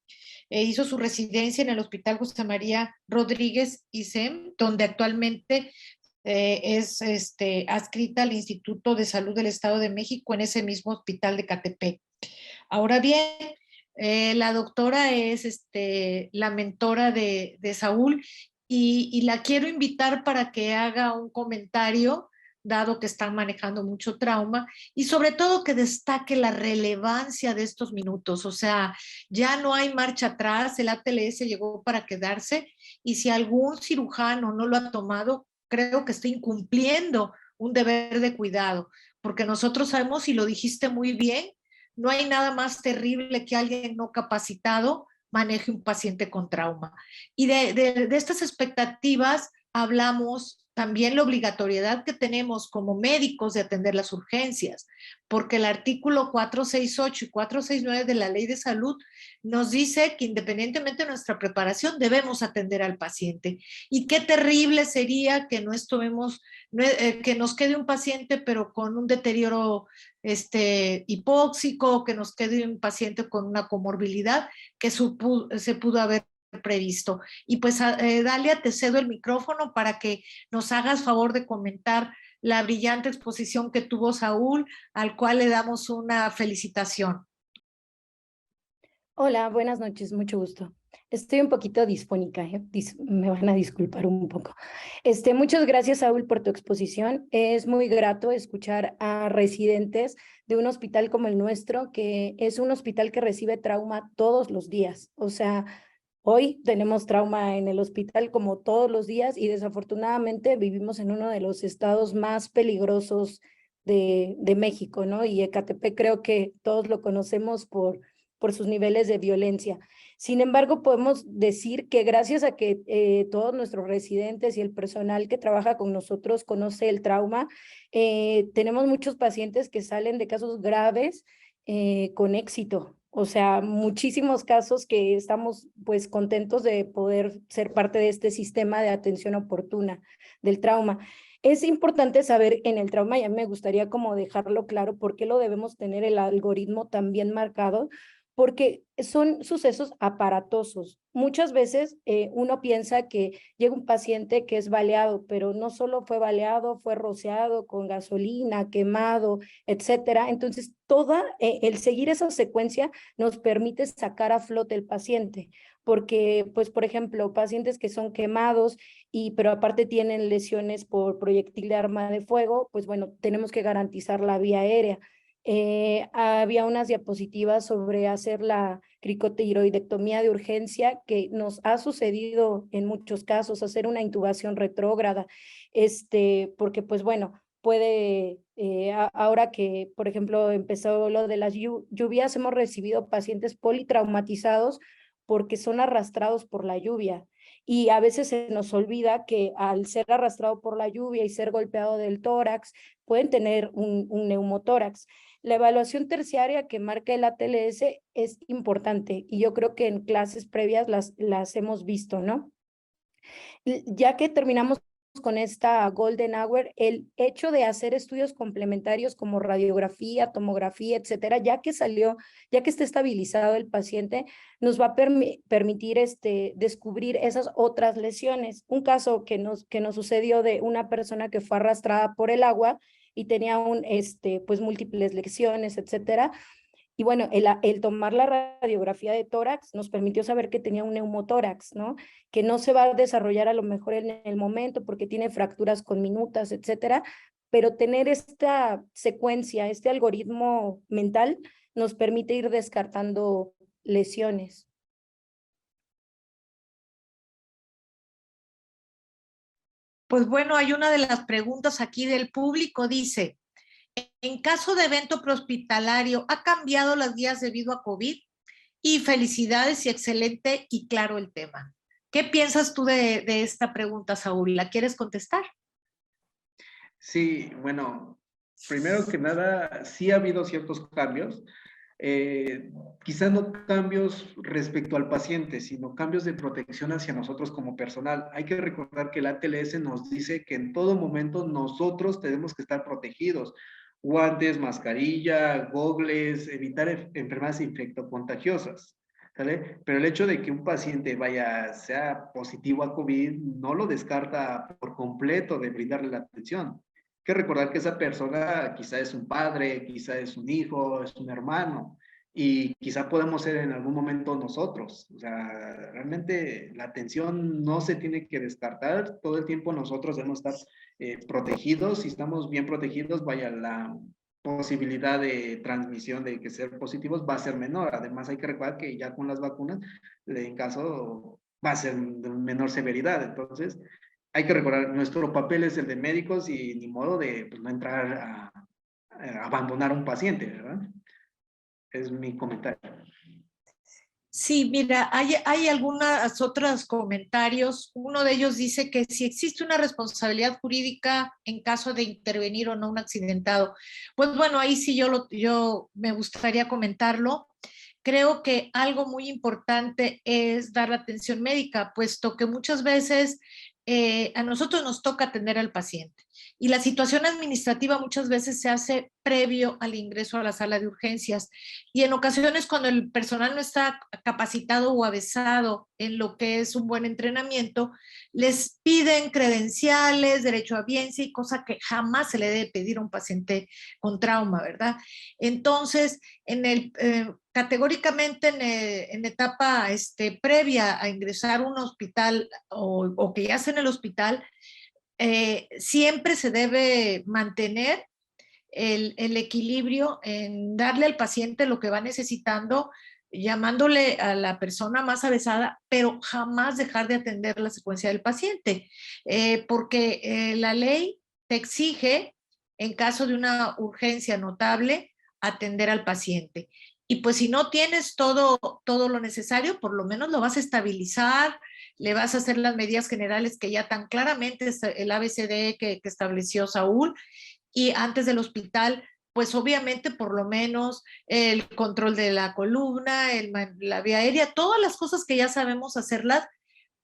Hizo su residencia en el Hospital José María Rodríguez ISEM, donde actualmente es adscrita al Instituto de Salud del Estado de México en ese mismo hospital de Catepec. Ahora bien, la doctora es la mentora de Saúl y la quiero invitar para que haga un comentario, dado que están manejando mucho trauma, y sobre todo que destaque la relevancia de estos minutos. O sea, ya no hay marcha atrás, el ATLS llegó para quedarse, y si algún cirujano no lo ha tomado, creo que está incumpliendo un deber de cuidado, porque nosotros sabemos, y lo dijiste muy bien, no hay nada más terrible que alguien no capacitado maneje un paciente con trauma. Y de estas expectativas hablamos también la obligatoriedad que tenemos como médicos de atender las urgencias, porque el artículo 468 y 469 de la Ley de Salud nos dice que independientemente de nuestra preparación debemos atender al paciente. Y qué terrible sería que no estuvimos, que nos quede un paciente pero con un deterioro hipóxico, que nos quede un paciente con una comorbilidad que se pudo haber previsto. Y pues, Dalia, te cedo el micrófono para que nos hagas favor de comentar la brillante exposición que tuvo Saúl, al cual le damos una felicitación. Hola, buenas noches, mucho gusto. Estoy un poquito disfónica, me van a disculpar un poco. Muchas gracias, Saúl, por tu exposición. Es muy grato escuchar a residentes de un hospital como el nuestro, que es un hospital que recibe trauma todos los días. O sea, hoy tenemos trauma en el hospital como todos los días y desafortunadamente vivimos en uno de los estados más peligrosos de México, ¿no? Y Ecatepec creo que todos lo conocemos por sus niveles de violencia. Sin embargo, podemos decir que gracias a que todos nuestros residentes y el personal que trabaja con nosotros conoce el trauma, tenemos muchos pacientes que salen de casos graves con éxito. O sea, muchísimos casos que estamos pues contentos de poder ser parte de este sistema de atención oportuna del trauma. Es importante saber en el trauma, y a mí me gustaría como dejarlo claro, por qué lo debemos tener el algoritmo tan bien marcado, porque son sucesos aparatosos. Muchas veces uno piensa que llega un paciente que es baleado, pero no solo fue baleado, fue rociado con gasolina, quemado, etcétera. Entonces, el seguir esa secuencia nos permite sacar a flote el paciente, porque, pues, por ejemplo, pacientes que son quemados, pero aparte tienen lesiones por proyectil de arma de fuego, pues bueno, tenemos que garantizar la vía aérea. Había unas diapositivas sobre hacer la cricotiroidectomía de urgencia, que nos ha sucedido en muchos casos, hacer una intubación retrógrada, porque pues bueno, puede, ahora que por ejemplo empezó lo de las lluvias, hemos recibido pacientes politraumatizados porque son arrastrados por la lluvia. Y a veces se nos olvida que al ser arrastrado por la lluvia y ser golpeado del tórax, pueden tener un neumotórax. La evaluación terciaria que marca el ATLS es importante y yo creo que en clases previas las hemos visto, ¿no? Ya que terminamos con esta Golden Hour el hecho de hacer estudios complementarios como radiografía, tomografía, etcétera, ya que está estabilizado el paciente, nos va a permitir descubrir esas otras lesiones. Un caso que nos sucedió de una persona que fue arrastrada por el agua y tenía pues múltiples lesiones, etcétera. Y bueno, el tomar la radiografía de tórax nos permitió saber que tenía un neumotórax, ¿no? Que no se va a desarrollar a lo mejor en el momento porque tiene fracturas conminutas, etcétera, pero tener esta secuencia, este algoritmo mental nos permite ir descartando lesiones. Pues bueno, hay una de las preguntas aquí del público, dice, en caso de evento prehospitalario, ¿ha cambiado las guías debido a COVID? Y felicidades y excelente y claro el tema. ¿Qué piensas tú de esta pregunta, Saúl? ¿La quieres contestar? Sí, bueno, primero que nada, sí ha habido ciertos cambios. Quizás no cambios respecto al paciente, sino cambios de protección hacia nosotros como personal. Hay que recordar que el ATLS nos dice que en todo momento nosotros tenemos que estar protegidos. Guantes, mascarilla, gogles, evitar enfermedades infectocontagiosas, ¿sale? Pero el hecho de que un paciente sea positivo a COVID no lo descarta por completo de brindarle la atención. Hay que recordar que esa persona quizá es un padre, quizá es un hijo, es un hermano, y quizá podemos ser en algún momento nosotros. O sea, realmente la atención no se tiene que descartar, todo el tiempo nosotros debemos estar protegidos. Si estamos bien protegidos, la posibilidad de transmisión de que ser positivos va a ser menor. Además, hay que recordar que ya con las vacunas, en caso, va a ser de menor severidad. Entonces, hay que recordar, nuestro papel es el de médicos y ni modo de pues, no entrar a abandonar a un paciente, ¿verdad? Es mi comentario. Sí, mira, hay algunos otros comentarios. Uno de ellos dice que si existe una responsabilidad jurídica en caso de intervenir o no un accidentado. Pues bueno, ahí sí yo me gustaría comentarlo. Creo que algo muy importante es dar la atención médica, puesto que muchas veces a nosotros nos toca atender al paciente y la situación administrativa muchas veces se hace previo al ingreso a la sala de urgencias y en ocasiones cuando el personal no está capacitado o avezado en lo que es un buen entrenamiento, les piden credenciales, derecho a audiencia y cosa que jamás se le debe pedir a un paciente con trauma, ¿verdad? Entonces, categóricamente en etapa previa a ingresar a un hospital o que ya esté en el hospital, siempre se debe mantener el equilibrio en darle al paciente lo que va necesitando, llamándole a la persona más avezada, pero jamás dejar de atender la secuencia del paciente, porque la ley te exige, en caso de una urgencia notable, atender al paciente. Y pues si no tienes todo lo necesario, por lo menos lo vas a estabilizar, le vas a hacer las medidas generales que ya tan claramente el ABCD que estableció Saúl, y antes del hospital, pues obviamente por lo menos el control de la columna, la vía aérea, todas las cosas que ya sabemos hacerlas,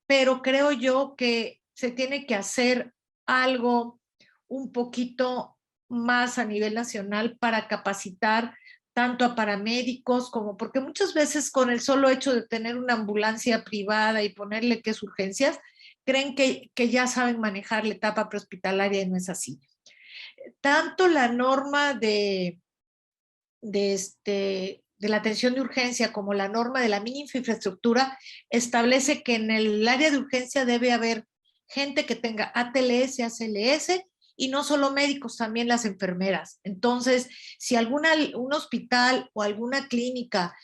pero creo yo que se tiene que hacer algo un poquito más a nivel nacional para capacitar tanto a paramédicos como, porque muchas veces con el solo hecho de tener una ambulancia privada y ponerle que es urgencias, creen que ya saben manejar la etapa prehospitalaria y no es así. Tanto la norma de la atención de urgencia como la norma de la mínima infraestructura establece que en el área de urgencia debe haber gente que tenga ATLS, ACLS y no solo médicos, también las enfermeras. Entonces, si un hospital o alguna clínica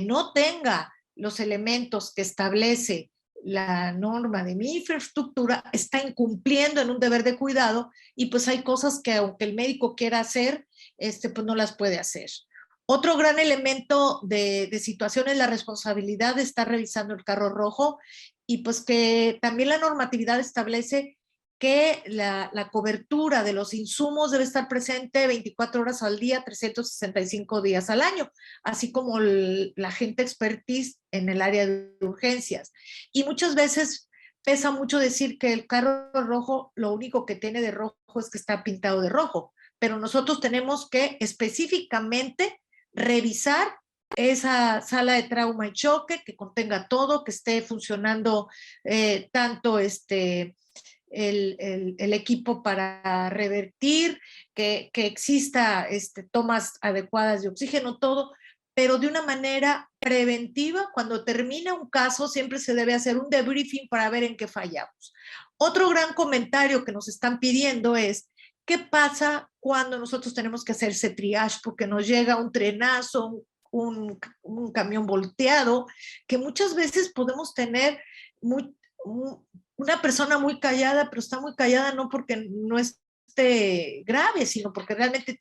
no tenga los elementos que establece la norma de mi infraestructura, está incumpliendo en un deber de cuidado y pues hay cosas que aunque el médico quiera hacer, pues no las puede hacer. Otro gran elemento de situación es la responsabilidad de estar revisando el carro rojo y pues que también la normatividad establece que la cobertura de los insumos debe estar presente 24 horas al día, 365 días al año, así como la gente expertise en el área de urgencias. Y muchas veces pesa mucho decir que el carro rojo lo único que tiene de rojo es que está pintado de rojo, pero nosotros tenemos que específicamente revisar esa sala de trauma y choque, que contenga todo, que esté funcionando tanto el equipo para revertir, que exista tomas adecuadas de oxígeno, todo, pero de una manera preventiva. Cuando termina un caso siempre se debe hacer un debriefing para ver en qué fallamos. Otro gran comentario que nos están pidiendo es, ¿qué pasa cuando nosotros tenemos que hacer ese triage? Porque nos llega un trenazo, un camión volteado, que muchas veces podemos tener una persona muy callada, pero está muy callada no porque no esté grave, sino porque realmente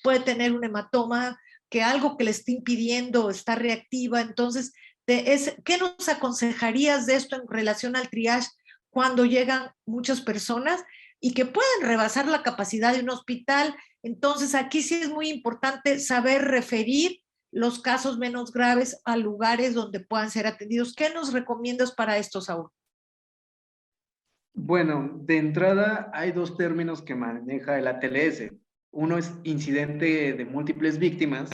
puede tener un hematoma, que algo que le esté impidiendo está reactiva. Entonces, ¿qué nos aconsejarías de esto en relación al triage cuando llegan muchas personas y que pueden rebasar la capacidad de un hospital? Entonces, aquí sí es muy importante saber referir los casos menos graves a lugares donde puedan ser atendidos. ¿Qué nos recomiendas para esto, Saúl? Bueno, de entrada hay dos términos que maneja el ATLS. Uno es incidente de múltiples víctimas,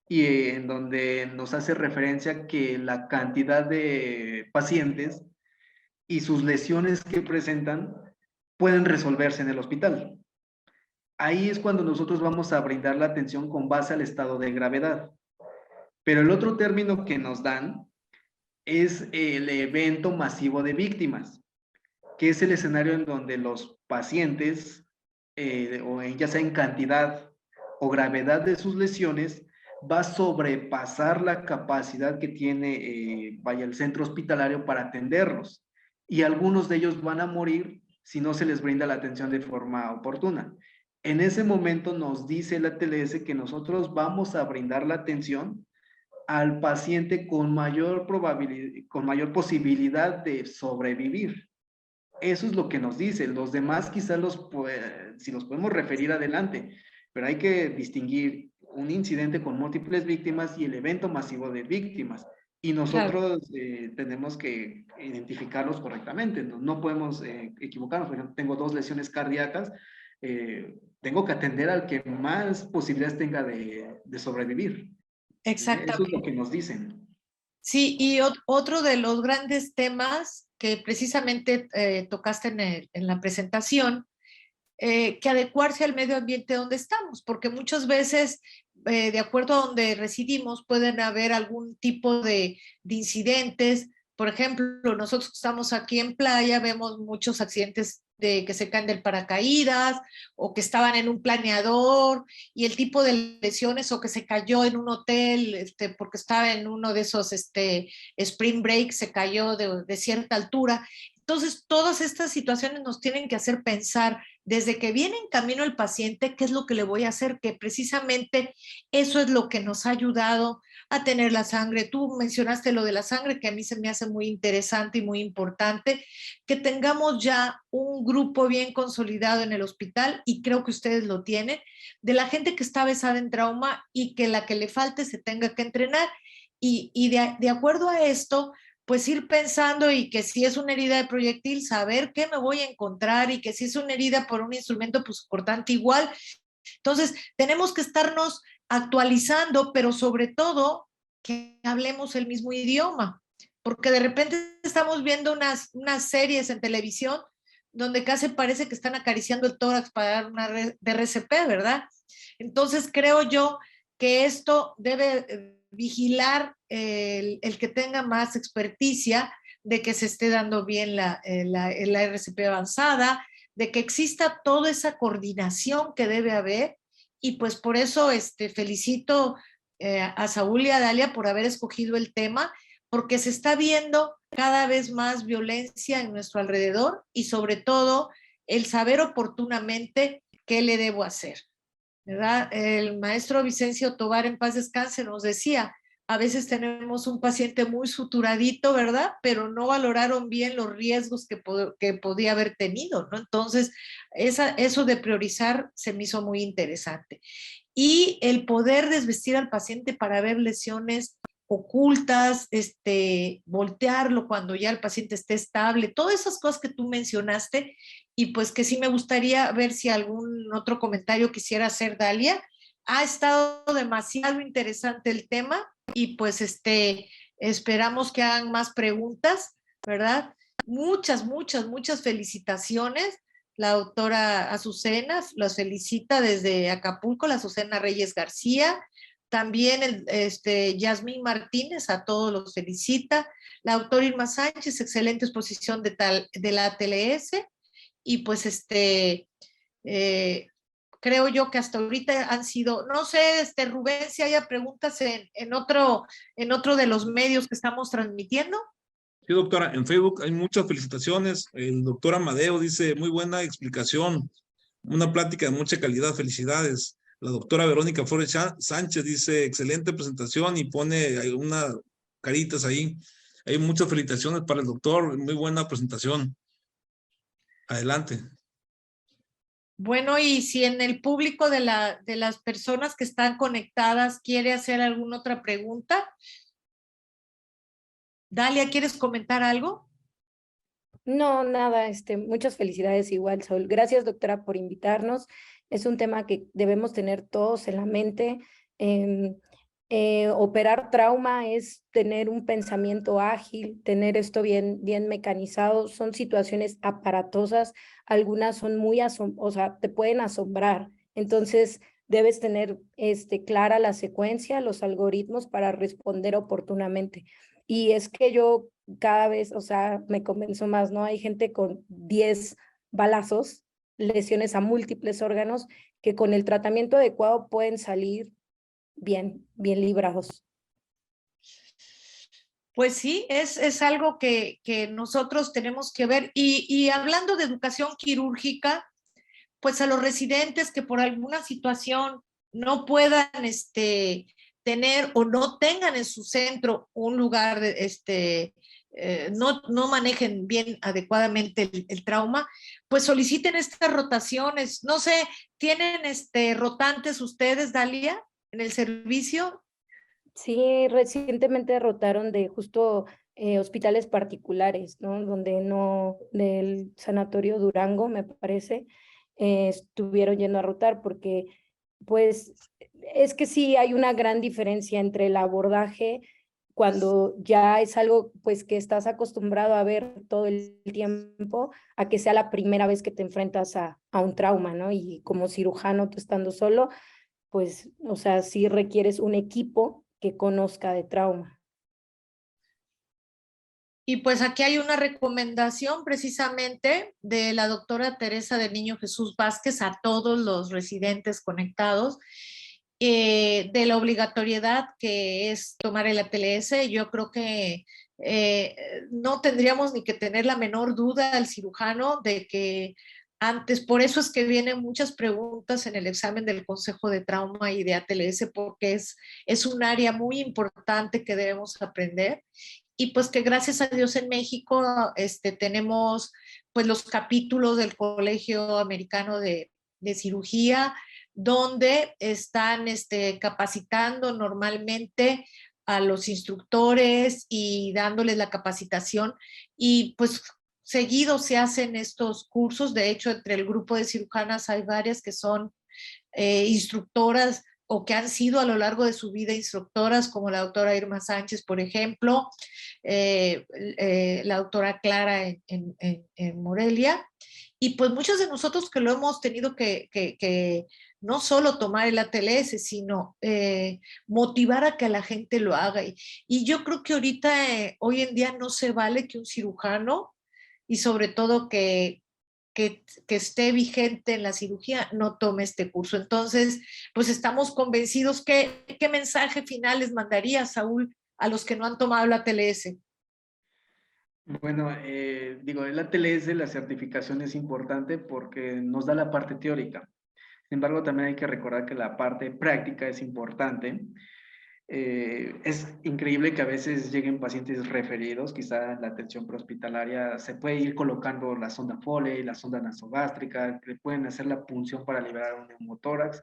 y en donde nos hace referencia que la cantidad de pacientes y sus lesiones que presentan pueden resolverse en el hospital. Ahí es cuando nosotros vamos a brindar la atención con base al estado de gravedad. Pero el otro término que nos dan es el evento masivo de víctimas, que es el escenario en donde los pacientes, o ya sea en cantidad o gravedad de sus lesiones, va a sobrepasar la capacidad que tiene el centro hospitalario para atenderlos. Y algunos de ellos van a morir si no se les brinda la atención de forma oportuna. En ese momento nos dice la ATLS que nosotros vamos a brindar la atención al paciente con mayor posibilidad de sobrevivir. Eso es lo que nos dice. Los demás quizás si los podemos referir adelante, pero hay que distinguir un incidente con múltiples víctimas y el evento masivo de víctimas. Y nosotros tenemos que identificarlos correctamente. No podemos equivocarnos. Por ejemplo, tengo 2 lesiones cardíacas, tengo que atender al que más posibilidades tenga de sobrevivir. Exactamente. Eso es lo que nos dicen. Sí, y otro de los grandes temas que precisamente tocaste en la presentación, que adecuarse al medio ambiente donde estamos, porque muchas veces, de acuerdo a donde residimos, pueden haber algún tipo de incidentes. Por ejemplo, nosotros que estamos aquí en playa, vemos muchos accidentes de que se caen del paracaídas o que estaban en un planeador, y el tipo de lesiones, o que se cayó en un hotel porque estaba en uno de esos spring break, se cayó de cierta altura. Entonces, todas estas situaciones nos tienen que hacer pensar desde que viene en camino el paciente, qué es lo que le voy a hacer, que precisamente eso es lo que nos ha ayudado a tener la sangre. Tú mencionaste lo de la sangre, que a mí se me hace muy interesante y muy importante, que tengamos ya un grupo bien consolidado en el hospital, y creo que ustedes lo tienen, de la gente que está avesada en trauma y que la que le falte se tenga que entrenar. Y de acuerdo a esto, pues ir pensando, y que si es una herida de proyectil, saber qué me voy a encontrar, y que si es una herida por un instrumento, pues cortante igual. Entonces, tenemos que estarnos actualizando, pero sobre todo que hablemos el mismo idioma, porque de repente estamos viendo unas series en televisión donde casi parece que están acariciando el tórax para dar una de RCP, ¿verdad? Entonces, creo yo que esto debe vigilar el que tenga más experticia de que se esté dando bien la RCP avanzada, de que exista toda esa coordinación que debe haber. Y pues por eso felicito a Saúl y a Dalia por haber escogido el tema, porque se está viendo cada vez más violencia en nuestro alrededor, y sobre todo el saber oportunamente qué le debo hacer, ¿verdad? El maestro Vicencio Tobar, en paz descanse, nos decía, a veces tenemos un paciente muy suturadito, ¿verdad? Pero no valoraron bien los riesgos que podía haber tenido, ¿no? Entonces, eso de priorizar se me hizo muy interesante. Y el poder desvestir al paciente para ver lesiones ocultas, voltearlo cuando ya el paciente esté estable, todas esas cosas que tú mencionaste, y pues que sí me gustaría ver si algún otro comentario quisiera hacer, Dalia. Ha estado demasiado interesante el tema y pues esperamos que hagan más preguntas, ¿verdad? Muchas felicitaciones. La doctora Azucena los felicita desde Acapulco, la Azucena Reyes García. También Yasmín Martínez, a todos los felicita. La doctora Irma Sánchez, excelente exposición de la ATLS. Y pues creo yo que hasta ahorita han sido, no sé, Rubén, si haya preguntas en otro de los medios que estamos transmitiendo. Sí, doctora, en Facebook hay muchas felicitaciones. El doctor Amadeo dice, muy buena explicación, una plática de mucha calidad, felicidades. La doctora Verónica Flores Sánchez dice, excelente presentación y pone unas caritas ahí. Hay muchas felicitaciones para el doctor, muy buena presentación. Adelante. Bueno, y si en el público de las personas que están conectadas quiere hacer alguna otra pregunta. Dalia, ¿quieres comentar algo? No, nada, muchas felicidades igual, Saúl. Gracias, doctora, por invitarnos. Es un tema que debemos tener todos en la mente. Operar trauma es tener un pensamiento ágil, tener esto bien mecanizado. Son situaciones aparatosas, algunas son muy, o sea, te pueden asombrar. Entonces, debes tener clara la secuencia, los algoritmos para responder oportunamente. Y es que yo cada vez, o sea, me convenzo más, ¿no? Hay gente con 10 balazos, lesiones a múltiples órganos, que con el tratamiento adecuado pueden salir bien librados. Pues sí, es algo que nosotros tenemos que ver. Y hablando de educación quirúrgica, pues a los residentes que por alguna situación no puedan tener o no tengan en su centro un lugar, no manejen bien adecuadamente el trauma, pues soliciten estas rotaciones. No sé, ¿tienen rotantes ustedes, Dalia, en el servicio? Sí, recientemente rotaron de justo hospitales particulares, ¿no? Donde no, del Sanatorio Durango, me parece, estuvieron yendo a rotar porque, pues, es que sí hay una gran diferencia entre el abordaje cuando ya es algo, pues, que estás acostumbrado a ver todo el tiempo, a que sea la primera vez que te enfrentas a un trauma, ¿no? Y como cirujano, tú estando solo, pues, o sea, sí requieres un equipo que conozca de trauma. Y pues aquí hay una recomendación precisamente de la doctora Teresa del Niño Jesús Vázquez a todos los residentes conectados de la obligatoriedad que es tomar el ATLS. Yo creo que no tendríamos ni que tener la menor duda al cirujano de que antes, por eso es que vienen muchas preguntas en el examen del Consejo de Trauma y de ATLS, porque es un área muy importante que debemos aprender. Y pues que gracias a Dios en México tenemos pues los capítulos del Colegio Americano de Cirugía, donde están capacitando normalmente a los instructores y dándoles la capacitación, y pues seguido se hacen estos cursos. De hecho, entre el grupo de cirujanas hay varias que son instructoras o que han sido a lo largo de su vida instructoras, como la doctora Irma Sánchez, por ejemplo, la doctora Clara en Morelia, y pues muchos de nosotros que lo hemos tenido que no solo tomar el ATLS, sino motivar a que la gente lo haga. Y yo creo que ahorita, hoy en día, no se vale que un cirujano, y sobre todo que esté vigente en la cirugía, no tome este curso. Entonces, pues estamos convencidos. ¿Qué mensaje final les mandaría, Saúl, a los que no han tomado la ATLS? Bueno, digo, el ATLS, la certificación es importante porque nos da la parte teórica. Sin embargo, también hay que recordar que la parte práctica es importante. Es increíble que a veces lleguen pacientes referidos, quizá en la atención prehospitalaria se puede ir colocando la sonda Foley, la sonda nasogástrica, que pueden hacer la punción para liberar un neumotórax,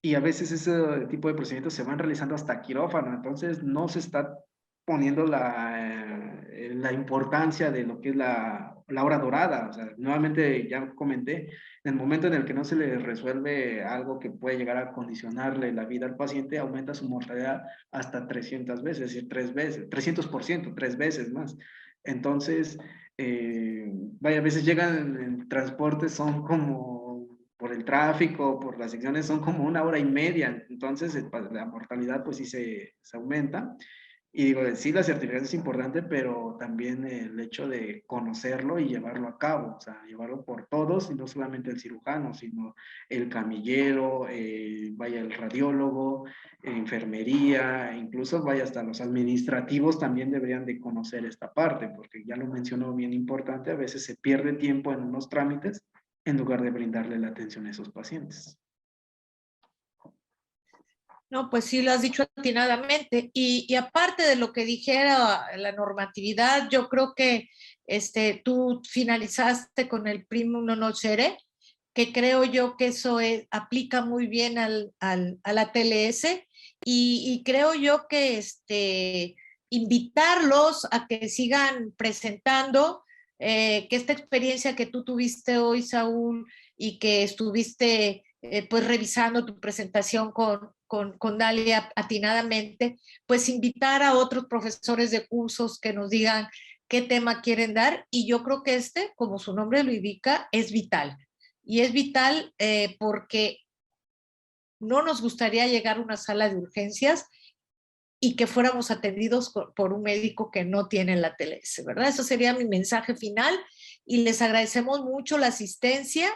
y a veces ese tipo de procedimientos se van realizando hasta quirófano, entonces no se está poniendo la importancia de lo que es la hora dorada. O sea, nuevamente ya comenté, en el momento en el que no se le resuelve algo que puede llegar a condicionarle la vida al paciente, aumenta su mortalidad hasta 300 veces, es decir, 300%, 3 veces más. Entonces, vaya, a veces llegan en transporte, son como por el tráfico, por las secciones, son como 1 hora y media, entonces la mortalidad pues sí se aumenta. Y digo, sí, la certificación es importante, pero también el hecho de conocerlo y llevarlo a cabo, o sea, llevarlo por todos, y no solamente el cirujano, sino el camillero, vaya el radiólogo, enfermería, incluso vaya hasta los administrativos también deberían de conocer esta parte, porque ya lo mencionó bien importante, a veces se pierde tiempo en unos trámites en lugar de brindarle la atención a esos pacientes. No, pues sí, lo has dicho atinadamente. Y aparte de lo que dijera la normatividad, yo creo que tú finalizaste con el primum non nocere, que creo yo que eso aplica muy bien al ATLS, y creo yo que invitarlos a que sigan presentando, que esta experiencia que tú tuviste hoy, Saúl, y que estuviste pues revisando tu presentación con Dalia atinadamente, pues invitar a otros profesores de cursos que nos digan qué tema quieren dar, y yo creo que como su nombre lo indica, es vital. Y es vital porque no nos gustaría llegar a una sala de urgencias y que fuéramos atendidos por un médico que no tiene la ATLS, ¿verdad? Eso sería mi mensaje final, y les agradecemos mucho la asistencia,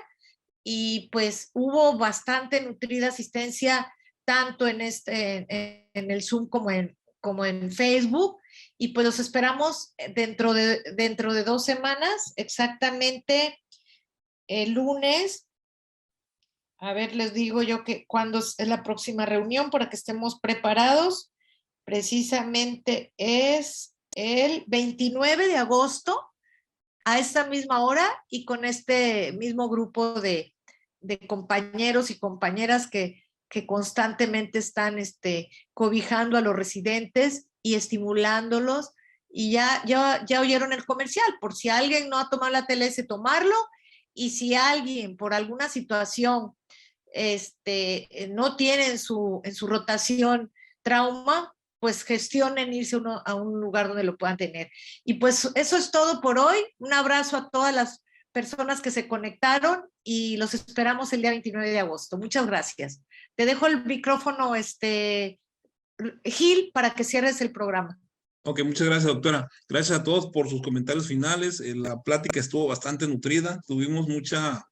y pues hubo bastante nutrida asistencia tanto en el Zoom como en Facebook, y pues los esperamos dentro de 2 semanas, exactamente el lunes. A ver, les digo yo que cuándo es la próxima reunión para que estemos preparados. Precisamente es el 29 de agosto a esta misma hora, y con este mismo grupo de compañeros y compañeras que constantemente están cobijando a los residentes y estimulándolos. Y ya oyeron el comercial, por si alguien no ha tomado la ATLS, tomarlo, y si alguien por alguna situación no tiene en su rotación trauma, pues gestionen irse a un lugar donde lo puedan tener. Y pues eso es todo por hoy. Un abrazo a todas las personas que se conectaron, y los esperamos el día 29 de agosto. Muchas gracias. Te dejo el micrófono, Gil, para que cierres el programa. Ok, muchas gracias, doctora. Gracias a todos por sus comentarios finales. La plática estuvo bastante nutrida, tuvimos mucha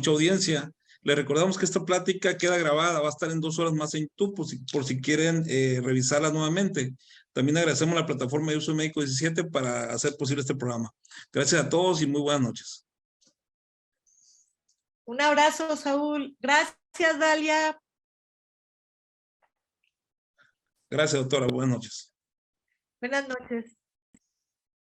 audiencia. Les recordamos que esta plática queda grabada, va a estar en 2 horas más en YouTube, por si quieren revisarla nuevamente. También agradecemos a la plataforma de Uso Médico 17 para hacer posible este programa. Gracias a todos y muy buenas noches. Un abrazo, Saúl. Gracias, Dalia. Gracias, doctora. Buenas noches. Buenas noches.